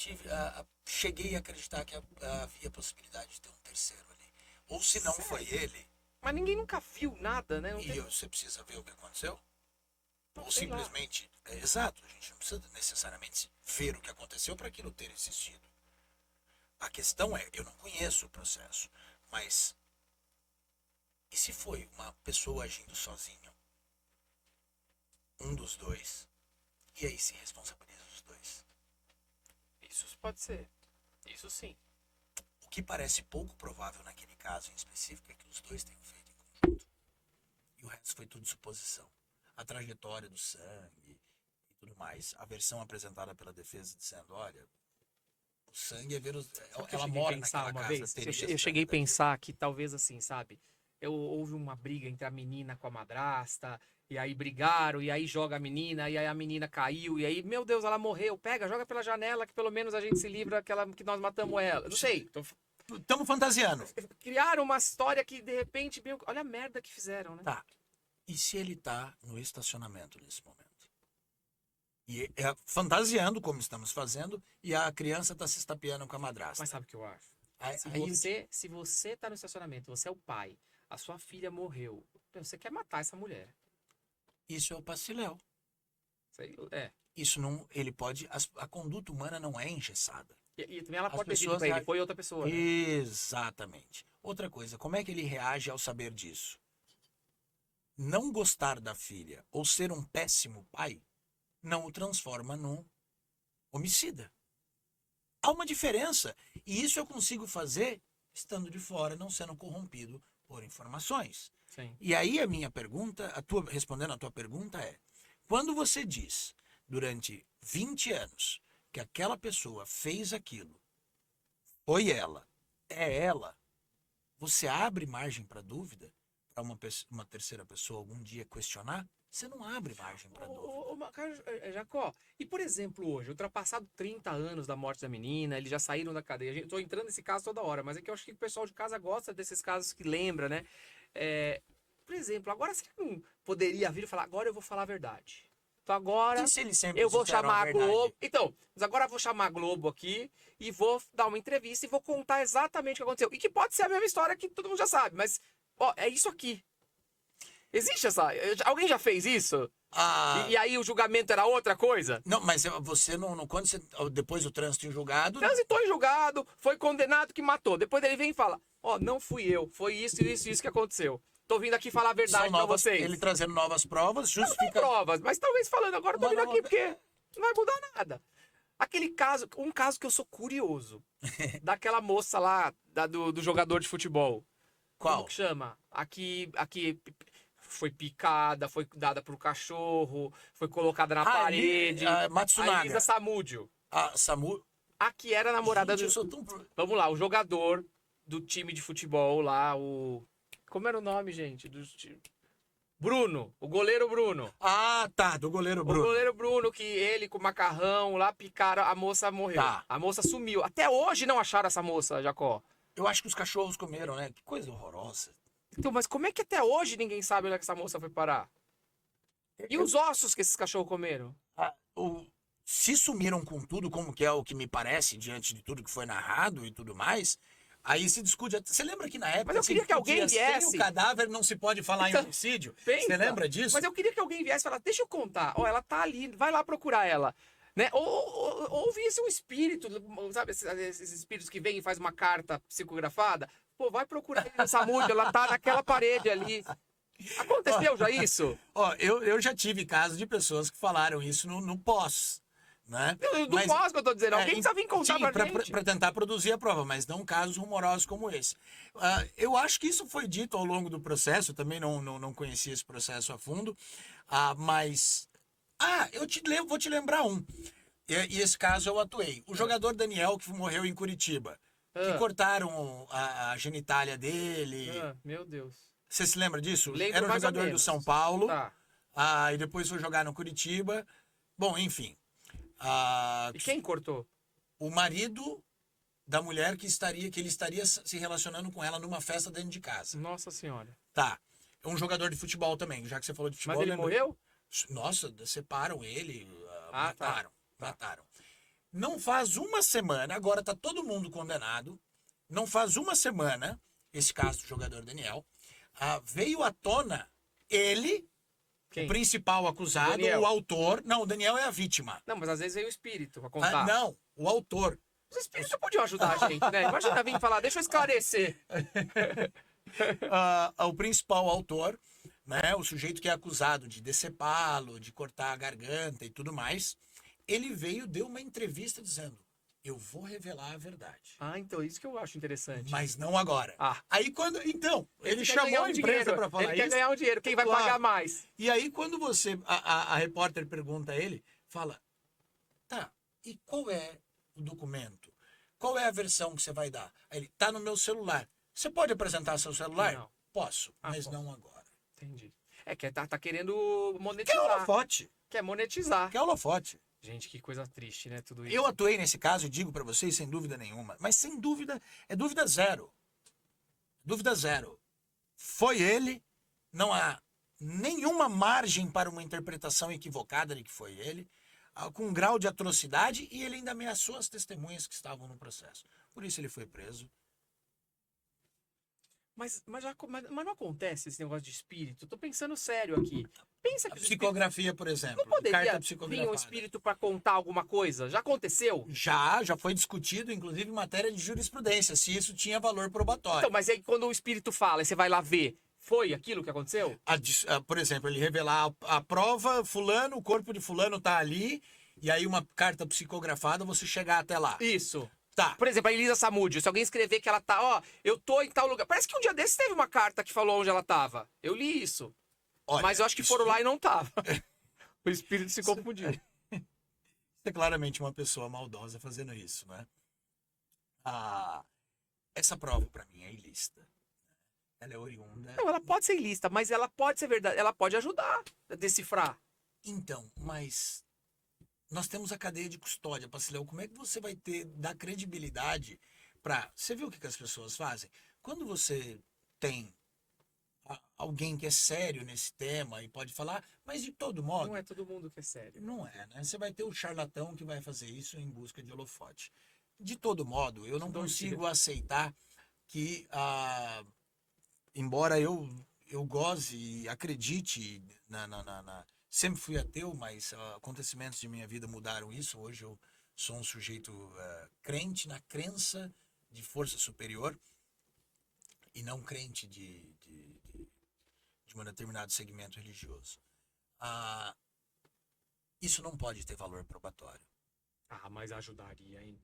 cheguei a acreditar que havia possibilidade de ter um terceiro ali. Ou se não foi ele, Mas ninguém nunca viu nada, né? Não e tem... você precisa ver o que aconteceu. Ou sei lá. simplesmente, exato, a gente não precisa necessariamente ver o que aconteceu para aquilo ter existido. A questão é, eu não conheço o processo, mas e se foi uma pessoa agindo sozinho? Um dos dois. E aí se responsabiliza os dois. Isso pode ser. Isso sim. O que parece pouco provável naquele caso em específico é que os dois tenham feito em conjunto. E o resto foi tudo suposição. A trajetória do sangue e tudo mais. A versão apresentada pela defesa dizendo, olha, o sangue é ver os... Ela mora naquela uma casa. vez. Eu cheguei a pensar que talvez assim, sabe? Houve uma briga entre a menina com a madrasta, e aí brigaram, e aí joga a menina, e aí a menina caiu, e aí, meu Deus, ela morreu. Pega, joga pela janela, que pelo menos a gente se livra que nós matamos ela. Não sei. Estamos fantasiando. Criaram uma história que, de repente, olha a merda que fizeram, né? Tá. E se ele tá no estacionamento nesse momento? E fantasiando, como estamos fazendo, e a criança tá se estapeando com a madrasta. Mas sabe o que eu acho? Aí- Se você tá no estacionamento, você é o pai, a sua filha morreu, você quer matar essa mulher. Isso é o passiléu. É. Isso não. Ele pode. A conduta humana não é engessada. E também ela As pode ter dito pessoas pra ele, foi outra pessoa, né? Exatamente. Outra coisa, como é que ele reage ao saber disso? Não gostar da filha ou ser um péssimo pai não o transforma num homicida. Há uma diferença. E isso eu consigo fazer estando de fora, não sendo corrompido por informações. Sim. E aí a minha pergunta, respondendo a tua pergunta é, quando você diz durante 20 anos que aquela pessoa fez aquilo, foi ela, é ela, você abre margem para dúvida para uma terceira pessoa algum dia questionar? Você não abre margem para dúvida. Jacó, e por exemplo, hoje, ultrapassado 30 anos da morte da menina, eles já saíram da cadeia. Eu tô entrando nesse caso toda hora, mas é que eu acho que o pessoal de casa gosta desses casos que lembra, né? Por exemplo, agora você não poderia vir e falar, agora eu vou falar a verdade. Então agora E se ele sempre eu vou disseram chamar a verdade? Globo. Então, mas agora eu vou chamar a Globo aqui e vou dar uma entrevista e vou contar exatamente o que aconteceu. E que pode ser a mesma história que todo mundo já sabe, mas, ó, é isso aqui. Existe essa. Alguém já fez isso? Ah, E aí o julgamento era outra coisa? não, mas você não quando você, depois do trânsito em julgado, Transitou em julgado, foi condenado que matou. Depois ele vem e fala: Ó, não fui eu, foi isso, isso, isso que aconteceu. Tô vindo aqui falar a verdade são pra novas, vocês. ele trazendo novas provas, Não justifica. provas, mas talvez falando agora eu tô Uma vindo nova- aqui porque não vai mudar nada. Aquele caso, um caso que eu sou curioso, daquela moça lá, do jogador de futebol. Como Qual? que chama? Aqui foi picada, foi dada pro cachorro, foi colocada na parede. A Matsunaga. Elisa Samúdio. A Samu. A que era namorada Gente, eu do. sou tão... Vamos lá, o jogador do time de futebol lá, Como era o nome, gente? Bruno, o goleiro Bruno. Ah, tá, do goleiro Bruno. O goleiro Bruno, que ele com o macarrão lá picaram, a moça morreu. Tá. A moça sumiu. Até hoje não acharam essa moça, Jacó. Eu acho que os cachorros comeram, né? Que coisa horrorosa. Então, mas como é que até hoje ninguém sabe onde é que essa moça foi parar? E os ossos que esses cachorros comeram? Se sumiram com tudo, como que é o que me parece, diante de tudo que foi narrado e tudo mais, aí se discute. Você lembra que na época. Mas eu queria que alguém viesse. Sem o cadáver não se pode falar em homicídio. Você lembra disso? Mas eu queria que alguém viesse e falasse, deixa eu contar. Ó, ela tá ali, vai lá procurar ela. Né? Ou visse um espírito, sabe, esses espíritos que vêm e faz uma carta psicografada. Pô, vai procurar essa mulher, ela tá naquela parede ali. Aconteceu já isso? Ó, eu já tive casos de pessoas que falaram isso no pós. Né? Do pós que eu tô dizendo, alguém precisa vir contar pra gente. Pra tentar produzir a prova, mas não casos rumorosos como esse. Eu acho que isso foi dito ao longo do processo, também não conhecia esse processo a fundo, mas... vou te lembrar um. E esse caso eu atuei. O jogador Daniel, que morreu em Curitiba, que cortaram a genitália dele. Meu Deus. Você se lembra disso? Lembro Era um mais ou jogador do menos. São Paulo. Tá. E depois foi jogar no Curitiba. Bom, enfim. E quem cortou? O marido da mulher que ele estaria se relacionando com ela numa festa dentro de casa. Nossa senhora. Tá. É um jogador de futebol também, já que você falou de futebol. Mas ele morreu? Nossa, separam ele, Tá. mataram. Não faz uma semana, agora tá todo mundo condenado. Não faz uma semana, esse caso do jogador Daniel, veio à tona ele, Quem? o principal acusado, Daniel. o autor. Não, o Daniel é a vítima. Não, mas às vezes veio o espírito pra contar. Não, o autor. Os espíritos podiam ajudar a gente, né? Imagina vir falar, deixa eu esclarecer. O principal autor, né, o sujeito que é acusado de decepá-lo, de cortar a garganta e tudo mais, ele veio, deu uma entrevista dizendo: eu vou revelar a verdade. Ah, então isso que eu acho interessante. Mas não agora. Ah. Aí quando. Então, ele quer chamou ganhar a imprensa para falar Ele isso. quer ganhar um dinheiro. Quem vai Claro. pagar mais? E aí, quando você. A repórter pergunta a ele, fala: tá, e qual é o documento? Qual é a versão que você vai dar? Aí ele: tá no meu celular. Você pode apresentar seu celular? Não. Posso, mas posso. não agora. Entendi. É que tá querendo Quer monetizar. holofote. Quer monetizar. Quer holofote. Gente, que coisa triste, né? Tudo isso. Eu atuei nesse caso e digo para vocês sem dúvida nenhuma. Mas sem dúvida, é dúvida zero. Dúvida zero. Foi ele, não há nenhuma margem para uma interpretação equivocada de que foi ele, com um grau de atrocidade, e ele ainda ameaçou as testemunhas que estavam no processo. Por isso ele foi preso. Mas não acontece esse negócio de espírito? Eu tô pensando sério aqui. Pensa A que psicografia, por exemplo, não poderia carta vir um psicografada. espírito pra contar alguma coisa? Já aconteceu? Já foi discutido, inclusive, em matéria de jurisprudência, se isso tinha valor probatório. Então, mas aí quando o espírito fala, e você vai lá ver, foi aquilo que aconteceu? Por exemplo, ele revelar a prova, fulano, o corpo de fulano tá ali, e aí uma carta psicografada, você chegar até lá. Isso. Tá. Por exemplo, a Elisa Samúdio, se alguém escrever que ela tá, ó, eu tô em tal lugar. Parece que um dia desses teve uma carta que falou onde ela tava. Eu li isso. Olha, Mas eu acho que isso foram lá e não tava. O espírito se confundiu. é claramente uma pessoa maldosa fazendo isso, né? Essa prova, pra mim, é ilícita. Ela é oriunda. Não, ela pode ser ilícita, mas ela pode ser verdade. Ela pode ajudar a decifrar. Então, mas nós temos a cadeia de custódia, Pacilhão. Como é que você vai dar credibilidade pra... Você viu o que as pessoas fazem? Quando você tem alguém que é sério nesse tema e pode falar, mas de todo modo... Não é todo mundo que é sério. Não é, né? Você vai ter o charlatão que vai fazer isso em busca de holofote. De todo modo, eu não consigo aceitar que, embora eu goze e acredite sempre fui ateu, mas acontecimentos de minha vida mudaram isso. Hoje eu sou um sujeito crente na crença de força superior e não crente de um determinado segmento religioso. Isso não pode ter valor probatório. Ah, mas ajudaria, hein?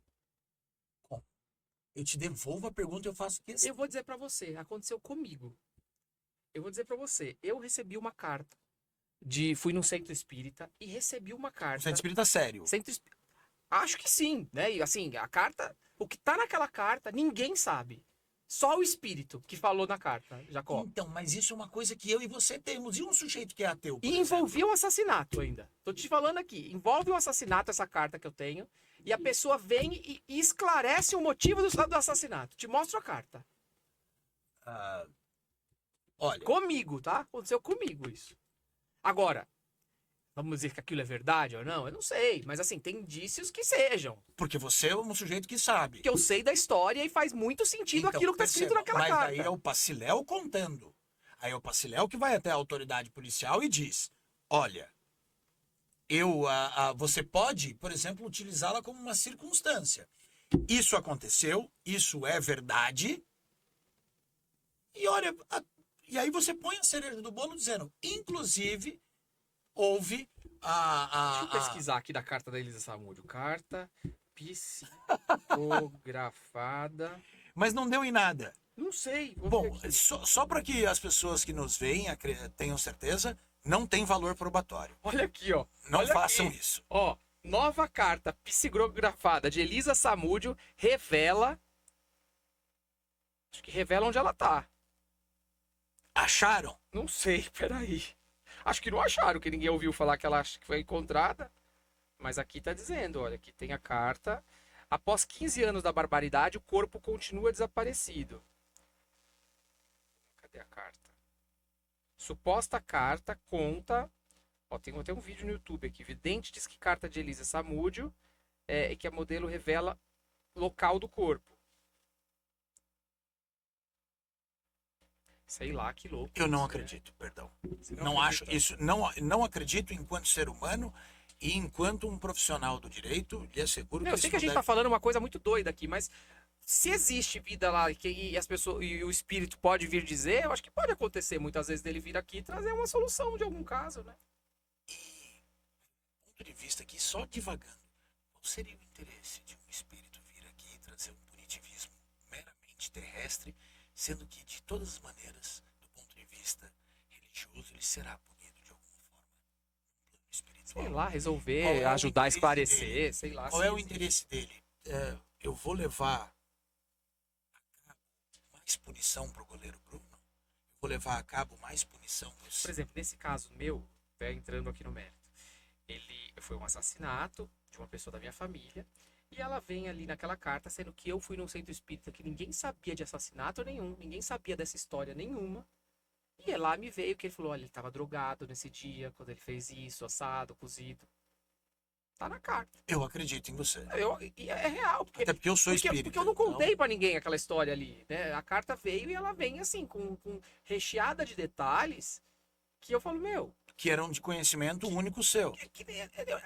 Como? Eu te devolvo a pergunta e eu faço questão. Eu vou dizer pra você, aconteceu comigo. Eu vou dizer pra você, eu recebi uma carta fui num centro espírita e recebi uma carta. Centro espírita sério. Acho que sim, né? E assim, a carta, o que tá naquela carta, ninguém sabe. Só o espírito que falou na carta, Jacó. Então, mas isso é uma coisa que eu e você temos. E um sujeito que é ateu, por E envolvia um assassinato ainda. Tô te falando aqui. Envolve um assassinato essa carta que eu tenho. E a pessoa vem e esclarece o motivo do assassinato. Te mostro a carta. Olha. Comigo, tá? Aconteceu comigo isso. Agora, vamos dizer que aquilo é verdade ou não? Eu não sei. Mas assim, tem indícios que sejam. Porque você é um sujeito que sabe. Que eu sei da história e faz muito sentido aquilo que tá escrito naquela mas carta. Mas aí é o Paciléu contando. Aí é o Paciléu que vai até a autoridade policial e diz: olha, você pode, por exemplo, utilizá-la como uma circunstância. Isso aconteceu, isso é verdade. E olha, e aí você põe a cereja do bolo dizendo, inclusive, houve Deixa eu pesquisar aqui da carta da Elisa Samúdio. Carta psicografada. Mas não deu em nada. Não sei. Bom, só para que as pessoas que nos veem tenham certeza, não tem valor probatório. Olha aqui, ó. Não façam isso. Ó, nova carta psicografada de Elisa Samúdio revela... Acho que revela onde ela tá. Acharam? Não sei, peraí. Acho que não acharam, que ninguém ouviu falar que ela acha que foi encontrada. Mas aqui tá dizendo, olha, aqui tem a carta. Após 15 anos da barbaridade, o corpo continua desaparecido. Cadê a carta? Suposta carta conta... Ó, tem até um vídeo no YouTube aqui. Vidente diz que carta de Elisa Samúdio e que a modelo revela local do corpo. Sei lá, que louco. Eu não isso, acredito, perdão. Você Não acho acredita? isso, não acredito enquanto ser humano e enquanto um profissional do direito, lhe asseguro Não, que eu sei isso que a não gente deve... tá falando uma coisa muito doida aqui, mas se existe vida lá e as pessoas e o espírito pode vir dizer, eu acho que pode acontecer muitas vezes dele vir aqui e trazer uma solução de algum caso, né? Ponto de vista aqui, só divagando. Qual seria o interesse de um espírito vir aqui e trazer um punitivismo meramente terrestre, sendo que, de todas as maneiras, do ponto de vista religioso, ele será punido de alguma forma no plano espiritual? Sei lá, Qual resolver, é o ajudar a interesse dele? esclarecer, sei lá. Qual se é o existe. interesse dele? Eu vou levar mais punição para o goleiro Bruno? Eu vou levar a cabo mais punição para Por exemplo, nesse caso meu, entrando aqui no mérito, ele foi um assassinato de uma pessoa da minha família. E ela vem ali naquela carta, sendo que eu fui num centro espírita que ninguém sabia de assassinato nenhum, ninguém sabia dessa história nenhuma. E lá me veio que ele falou: olha, ele tava drogado nesse dia, quando ele fez isso, assado, cozido. Tá na carta. Eu acredito em você. E é real, porque, Até porque eu sou espírita. porque eu não então- contei pra ninguém aquela história ali, né? A carta veio e ela vem assim, com recheada de detalhes, que eu falo, meu, Que eram de conhecimento único seu.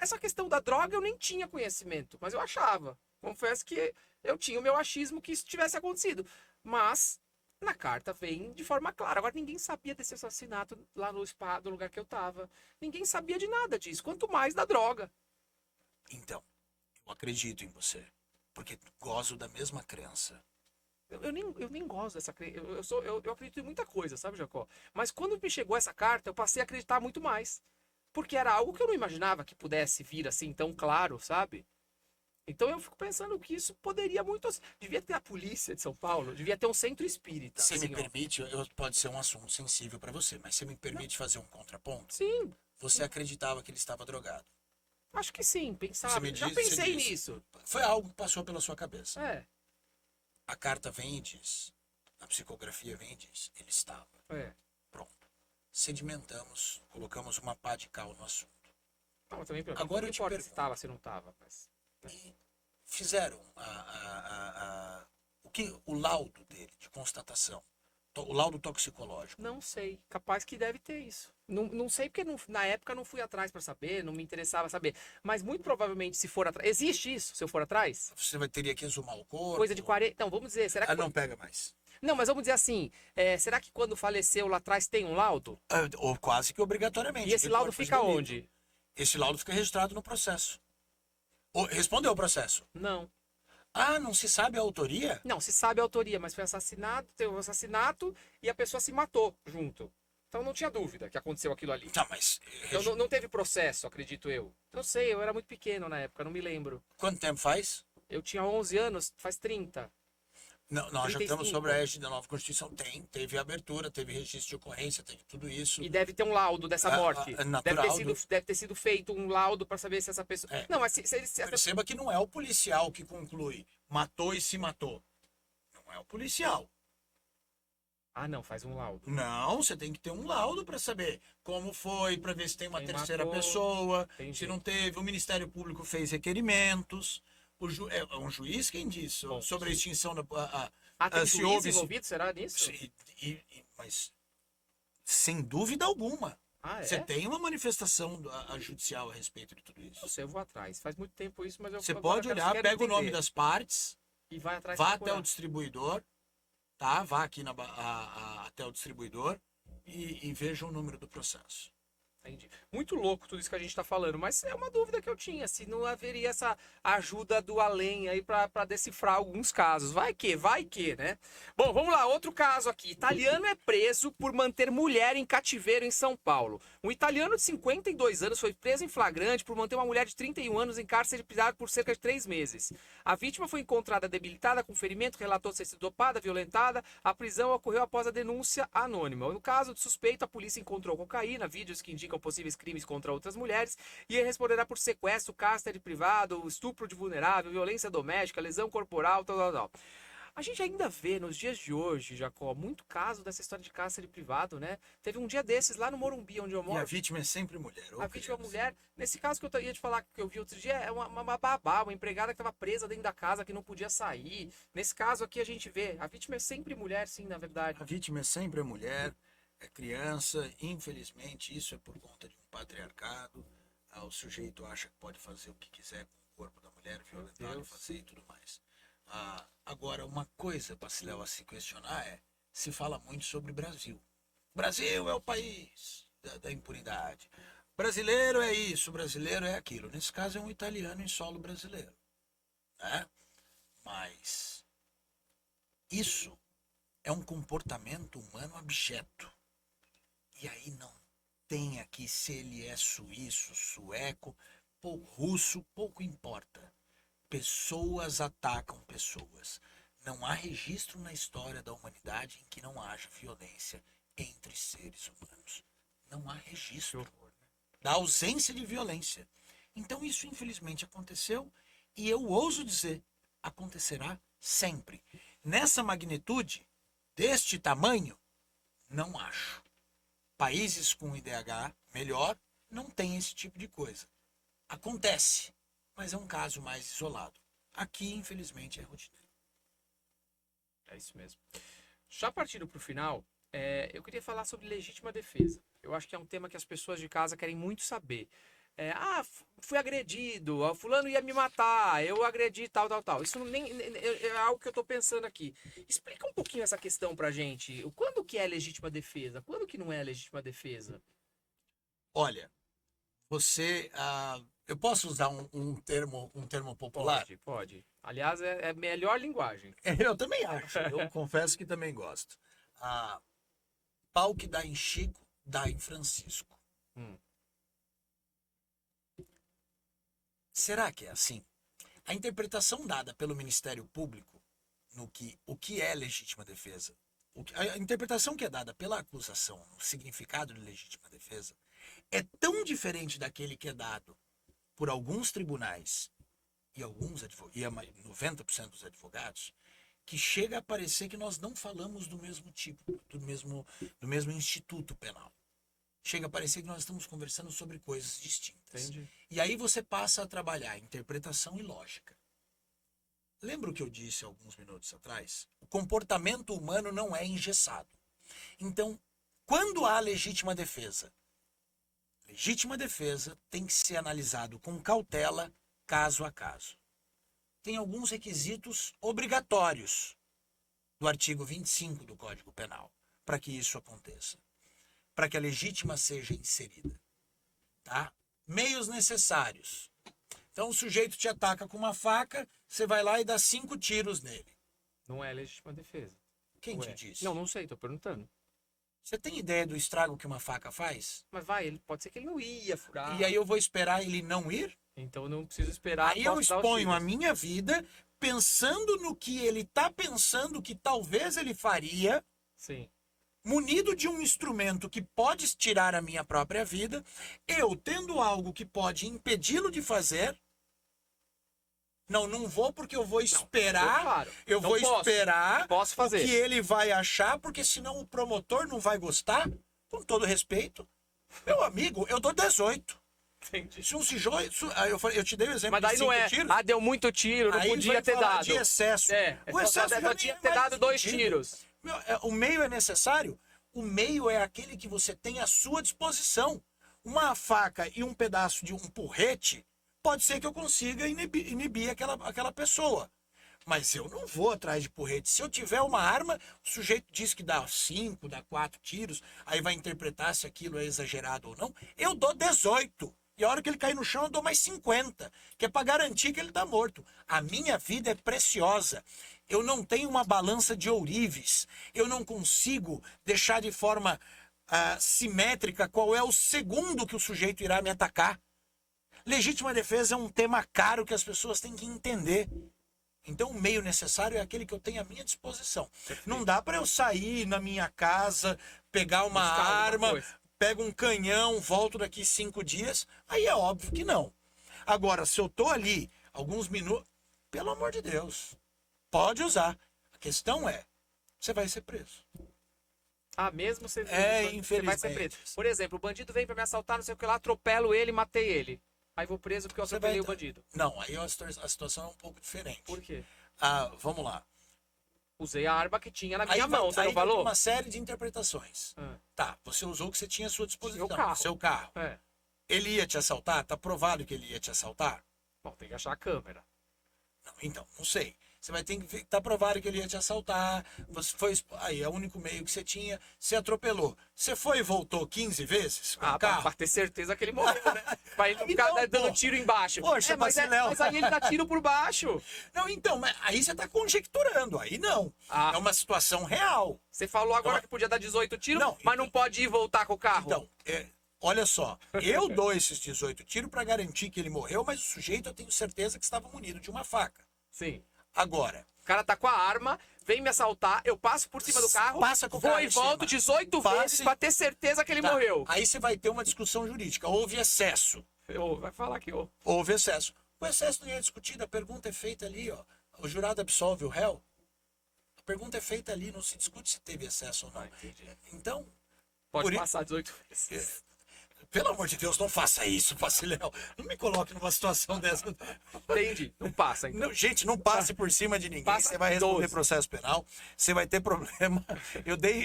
essa questão da droga eu nem tinha conhecimento, mas eu achava. Confesso que eu tinha o meu achismo que isso tivesse acontecido. Mas na carta vem de forma clara. Agora ninguém sabia desse assassinato lá no spa do lugar que eu tava. Ninguém sabia de nada disso, quanto mais da droga. Então, eu acredito em você. Porque gozo da mesma crença. Eu nem gosto dessa crença. Eu acredito em muita coisa, sabe, Jacó? Mas quando me chegou essa carta, eu passei a acreditar muito mais. Porque era algo que eu não imaginava que pudesse vir assim tão claro, sabe? Então eu fico pensando que isso poderia muito. Devia ter a polícia de São Paulo, devia ter um centro espírita. Se me assim, ó. permite, pode ser um assunto sensível para você, mas se me permite fazer um contraponto, Sim, você acreditava que ele estava drogado. acho que sim, Você pensava. me Já diz, pensei você disse. nisso. Foi algo que passou pela sua cabeça. É, A carta vem e diz, a psicografia vem e diz, ele estava. é. Pronto. Sedimentamos, colocamos uma pá de cal no assunto. Não, também pra mim, Agora não eu te importa se pergunto. tava, se não tava. Mas... E fizeram o laudo dele de constatação, o laudo toxicológico. Não sei, capaz que deve ter isso. Não, não sei porque na época não fui atrás pra saber, não me interessava saber. Mas muito provavelmente se for atrás... Existe isso, se eu for atrás? Você teria que exumar o corpo. Coisa de 40... Não, vamos dizer, será que... Não pega mais. Não, mas vamos dizer assim, será que quando faleceu lá atrás tem um laudo? Ou quase que obrigatoriamente. E esse de laudo corpos fica delito. onde? Esse laudo fica registrado no processo. Respondeu o processo. Não. Ah, não se sabe a autoria? Não, se sabe a autoria, mas foi assassinado, teve um assassinato e a pessoa se matou junto. Então não tinha dúvida que aconteceu aquilo ali. Tá, mas Então não teve processo, acredito eu. Não sei, eu era muito pequeno na época, não me lembro. quanto tempo faz? Eu tinha 11 anos, faz 30. Não, nós já 35. estamos sobre a égide da nova Constituição. Teve abertura, teve registro de ocorrência, teve tudo isso. E deve ter um laudo dessa morte. Natural Deve ter sido feito um laudo para saber se essa pessoa. É. Não, mas se essa... Perceba que não é o policial que conclui, matou e se matou. Não é o policial. Ah, não, faz um laudo. Não, você tem que ter um laudo para saber como foi, para ver se tem uma Quem terceira matou. pessoa, Entendi. se não teve. O Ministério Público fez requerimentos. É um juiz quem disse Bom, sobre a extinção da. Tem se juiz houve- envolvido, será nisso? Mas sem dúvida alguma. Ah, é? Você tem uma manifestação judicial a respeito de tudo isso. Não sei, eu vou atrás. Faz muito tempo isso, mas eu Você agora pode quero- olhar, quero pega o nome entender. das partes, E vai atrás vá procurar. até o distribuidor, tá? Vá aqui até o distribuidor e veja o número do processo. Entendi. Muito louco tudo isso que a gente tá falando, mas é uma dúvida que eu tinha, se não haveria essa ajuda do além aí pra decifrar alguns casos. Vai que, né? Bom, vamos lá, outro caso aqui. Italiano é preso por manter mulher em cativeiro em São Paulo. Um italiano de 52 anos foi preso em flagrante por manter uma mulher de 31 anos em cárcere privado por cerca de 3 meses. A vítima foi encontrada debilitada com ferimento, relatou ter sido dopada, violentada. A prisão ocorreu após a denúncia anônima. No caso do suspeito, a polícia encontrou cocaína, vídeos que indicam possíveis crimes contra outras mulheres e ele responderá por sequestro, cárcere privado, estupro de vulnerável, violência doméstica, lesão corporal, tal. A gente ainda vê nos dias de hoje, Jacó, muito caso dessa história de cárcere privado, né? Teve um dia desses lá no Morumbi, onde eu E moro. a vítima é sempre mulher. A vítima é mulher. Nesse caso que eu ia te falar, que eu vi outro dia, é uma babá, uma empregada que estava presa dentro da casa, que não podia sair. Nesse caso aqui a gente vê, a vítima é sempre mulher, sim, na verdade. A vítima é sempre a mulher, é criança. Infelizmente, isso é por conta de um patriarcado. O sujeito acha que pode fazer o que quiser com o corpo da mulher, violentar e fazer e tudo mais. Agora, uma coisa, Basiléu, a se questionar se fala muito sobre Brasil. Brasil é o país da impunidade. Brasileiro é isso, brasileiro é aquilo. Nesse caso é um italiano em solo brasileiro, né? Mas isso é um comportamento humano abjeto. E aí não tem aqui se ele é suíço, sueco, russo, pouco importa. Pessoas atacam pessoas. Não há registro na história da humanidade em que não haja violência entre seres humanos. Não há registro da ausência de violência. Então isso infelizmente aconteceu e eu ouso dizer, acontecerá sempre. Nessa magnitude, deste tamanho, não acho. Países com IDH melhor não tem esse tipo de coisa. Acontece, mas é um caso mais isolado. Aqui, infelizmente, é rotineiro. É isso mesmo. Já partindo para o final, eu queria falar sobre legítima defesa. Eu acho que é um tema que as pessoas de casa querem muito saber. Fui agredido, fulano ia me matar, eu agredi tal. Isso nem é algo que eu tô pensando aqui. Explica um pouquinho essa questão pra gente. Quando que é legítima defesa? Quando que não é legítima defesa? Olha, você... eu posso usar um termo popular? Pode. Aliás, é a melhor linguagem. Eu também acho, eu confesso que também gosto. Pau que dá em Chico, dá em Francisco. Será que é assim? A interpretação dada pelo Ministério Público no o que é legítima defesa, a interpretação que é dada pela acusação no significado de legítima defesa é tão diferente daquele que é dado por alguns tribunais e 90% dos advogados, que chega a parecer que nós não falamos do mesmo tipo, do mesmo instituto penal. Chega a parecer que nós estamos conversando sobre coisas distintas. Entendi. E aí você passa a trabalhar interpretação e lógica. Lembra o que eu disse alguns minutos atrás? O comportamento humano não é engessado. Então, quando há legítima defesa tem que ser analisado com cautela, caso a caso. Tem alguns requisitos obrigatórios do artigo 25 do Código Penal para que isso aconteça, para que a legítima seja inserida. Tá? Meios necessários. Então o sujeito te ataca com uma faca, você vai lá e dá 5 tiros nele. Não é legítima defesa. Quem te disse? Não sei, tô perguntando. Você tem ideia do estrago que uma faca faz? Mas pode ser que ele não ia furar. E aí eu vou esperar ele não ir? Então eu não preciso esperar. Aí eu exponho a minha vida pensando no que ele está pensando que talvez ele faria. Sim. Munido de um instrumento que pode tirar a minha própria vida, eu tendo algo que pode impedi-lo de fazer. Não vou porque eu vou esperar. Claro. Eu vou esperar Posso fazer. o que ele vai achar, porque senão o promotor não vai gostar. Com todo respeito. Meu amigo, eu dou 18. Entendi. Se um sujeito. Eu te dei o exemplo. Mas daí de não é. tiros. Deu muito tiro, não Aí podia ter dado. De excesso. O excesso já tinha ter dado 2 tiros. O meio é necessário? O meio é aquele que você tem à sua disposição. Uma faca e um pedaço de um porrete, pode ser que eu consiga inibir aquela pessoa. Mas eu não vou atrás de porrete. Se eu tiver uma arma, o sujeito diz que dá 5, dá 4 tiros, aí vai interpretar se aquilo é exagerado ou não. Eu dou 18. E a hora que ele cair no chão, eu dou mais 50. Que é para garantir que ele está morto. A minha vida é preciosa. Eu não tenho uma balança de ourives. Eu não consigo deixar de forma simétrica qual é o segundo que o sujeito irá me atacar. Legítima defesa é um tema caro que as pessoas têm que entender. Então o meio necessário é aquele que eu tenho à minha disposição. Perfeito. Não dá para eu sair na minha casa, pegar uma arma, pego um canhão, volto daqui 5 dias. Aí é óbvio que não. Agora, se eu tô ali alguns minutos, pelo amor de Deus, pode usar. A questão é, você vai ser preso. Ah, mesmo você, você vai Infelizmente. ser preso. Por exemplo, o bandido vem pra me assaltar, não sei o que lá, atropelo ele, matei ele. Aí vou preso porque eu Você atropelei vai o bandido. Não, aí a situação é um pouco diferente. Por quê? Vamos lá. Usei a arma que tinha na Aí minha mão, você não vai ter falou? uma série de interpretações. Ah, Tá, você usou o que você tinha à sua disposição. Tinha o carro. Seu carro. é. Ele ia te assaltar? Tá provado que ele ia te assaltar? Bom, tem que achar a câmera. Não, então, não sei. Você vai ter que ver, tá provado que ele ia te assaltar. Você foi, aí é o único meio que você tinha. Você atropelou. Você foi e voltou 15 vezes com o Pra carro? ter certeza que ele morreu, né? Pra ele não Aí ficar não, dando pô. tiro embaixo. Poxa, mas Baciléu. mas aí ele dá tiro por baixo. Não, então, mas aí você tá conjecturando. Aí não. Ah. É uma situação real. Você falou agora Não. que podia dar 18 tiros, Não, mas não pode ir e voltar com o carro. Então, olha só. Eu dou esses 18 tiros pra garantir que ele morreu, mas o sujeito eu tenho certeza que estava munido de uma faca. Sim. Agora, O cara tá com a arma, vem me assaltar, eu passo por cima do carro, Passa com o vou carro e em volto cima. 18 Passe- vezes pra ter certeza que ele tá, morreu. aí você vai ter uma discussão jurídica. Houve excesso. Vai falar que eu. Houve excesso. O excesso não é discutido, a pergunta é feita ali, ó. O jurado absolve o réu. A pergunta é feita ali, não se discute se teve excesso ou não. Entendi. Então, Pode Por i- passar 18 vezes. pelo amor de Deus, não faça isso, Baciléu. Não me coloque numa situação dessa. Entendi. Não passa, então. Não, gente, não passe por cima de ninguém. Passa Você vai responder 12. processo penal, você vai ter problema.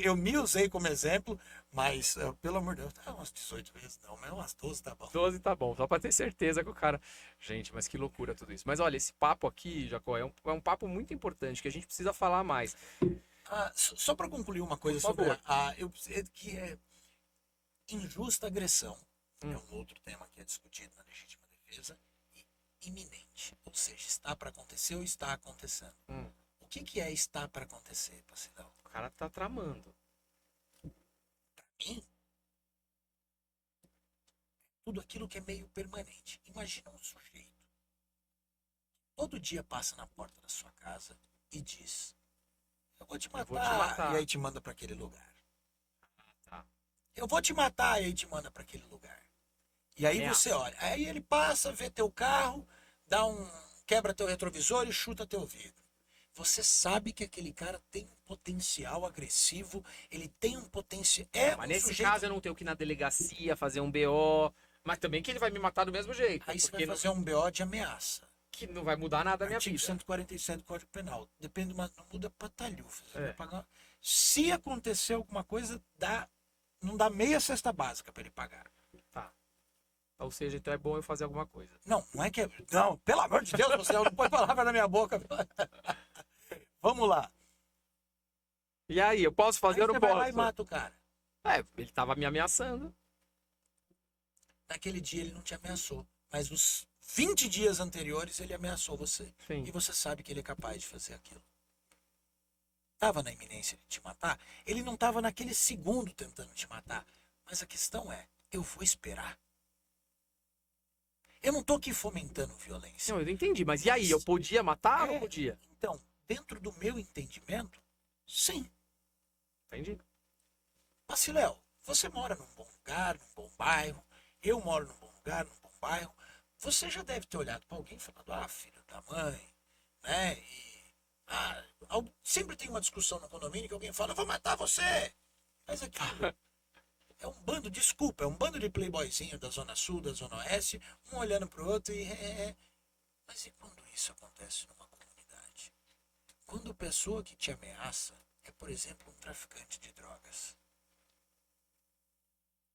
Eu me usei como exemplo, mas, pelo amor de Deus, umas 18 vezes não, mas umas 12 tá bom. 12 tá bom, só pra ter certeza que o cara. Gente, mas que loucura tudo isso. Mas olha, esse papo aqui, Jacó, é um papo muito importante que a gente precisa falar mais. Só para concluir uma coisa Por sobre favor. que é injusta agressão. É um outro tema que é discutido na legítima defesa. E iminente. Ou seja, está para acontecer ou está acontecendo. Hum. O que é está para acontecer, Pacidão? O cara tá tramando. Mim, tudo aquilo que é meio permanente. Imagina um sujeito. Todo dia passa na porta da sua casa e diz: eu vou te vou te matar. matar. E aí te manda para aquele lugar. Tá. Eu vou te matar. E aí te manda para aquele lugar. E aí Ameaça. você olha. Aí ele passa, vê teu carro, quebra teu retrovisor e chuta teu vidro. Você sabe que aquele cara tem um potencial agressivo, ele tem um potencial. Mas nesse caso eu não tenho que ir na delegacia fazer um BO. Mas também que ele vai me matar do mesmo jeito. Aí você porque vai fazer um BO de ameaça. que não vai mudar nada da minha Artigo vida. 147 do Código Penal. Depende, mas não muda patalhufa. Você É. vai pagar. Se acontecer alguma coisa, não dá meia cesta básica para ele pagar. Tá. Ou seja, então é bom eu fazer alguma coisa. Não, não é que é. Não, pelo amor de Deus, você não põe palavra na minha boca. Vamos lá. E aí, eu posso fazer ou Aí não você vai lá e posso? mata o cara. Ele tava me ameaçando. Naquele dia ele não te ameaçou. Mas os 20 dias anteriores ele ameaçou você. Sim. E você sabe que ele é capaz de fazer aquilo. Estava na iminência de te matar. Ele não estava naquele segundo tentando te matar. Mas a questão é, eu vou esperar. Eu não tô aqui fomentando violência. Não, eu não entendi. Mas e aí, eu podia matar ou não podia? Então, dentro do meu entendimento, sim. Entendi. Baciléu, você mora num bom lugar, num bom bairro. Eu moro num bom lugar, num bom bairro. Você já deve ter olhado para alguém e falado, filho da mãe, né? Sempre tem uma discussão no condomínio que alguém fala, eu vou matar você. Mas aquilo é um bando, desculpa, é um bando de playboyzinho da Zona Sul, da Zona Oeste, um olhando pro outro e... Mas e quando isso acontece numa comunidade? Quando a pessoa que te ameaça é, por exemplo, um traficante de drogas.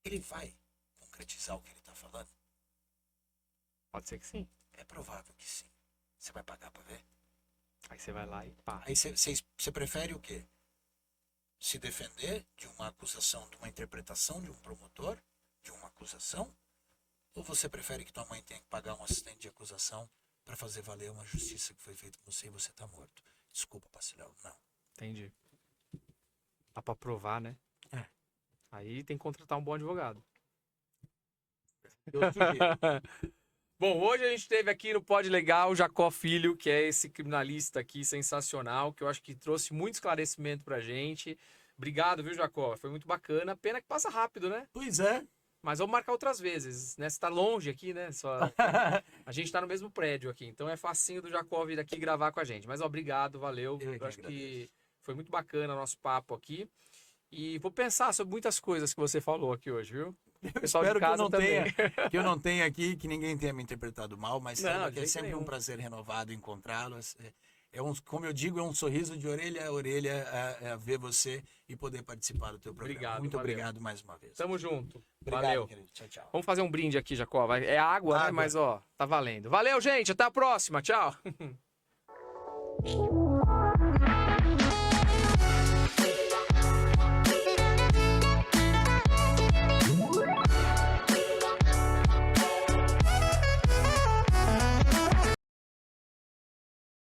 Ele vai concretizar o que ele está falando? Pode ser que sim. É provável que sim. Você vai pagar para ver? Aí você vai lá e pá. Aí você prefere o quê? Se defender de uma acusação, de uma interpretação de um promotor, de uma acusação? Ou você prefere que tua mãe tenha que pagar um assistente de acusação para fazer valer uma justiça que foi feita com você e você tá morto? Desculpa, Paciléu, não. Entendi. Dá pra provar, né? É. Aí tem que contratar um bom advogado. Eu sugiro. Bom, hoje a gente teve aqui no Pod Legal o Jacó Filho, que é esse criminalista aqui sensacional, que eu acho que trouxe muito esclarecimento pra gente. Obrigado, viu, Jacó? Foi muito bacana. Pena que passa rápido, né? Pois é. Mas vamos marcar outras vezes, né? Você tá longe aqui, né? A gente tá no mesmo prédio aqui, então é facinho do Jacó vir aqui gravar com a gente. Mas obrigado, valeu. Eu acho que foi muito bacana o nosso papo aqui. E vou pensar sobre muitas coisas que você falou aqui hoje, viu? Pessoal Espero de casa que eu não tenha aqui, que ninguém tenha me interpretado mal, mas Não, saiba de que é jeito sempre nenhum. um prazer renovado encontrá-los. Como eu digo, é um sorriso de orelha a orelha a ver você e poder participar do teu programa. Obrigado, Muito valeu. obrigado mais uma vez. Tamo junto. Obrigado, Valeu. querido. Tchau, tchau. Vamos fazer um brinde aqui, Jacó. É água, né? Água. Mas, ó, tá valendo. Valeu, gente. Até a próxima. Tchau.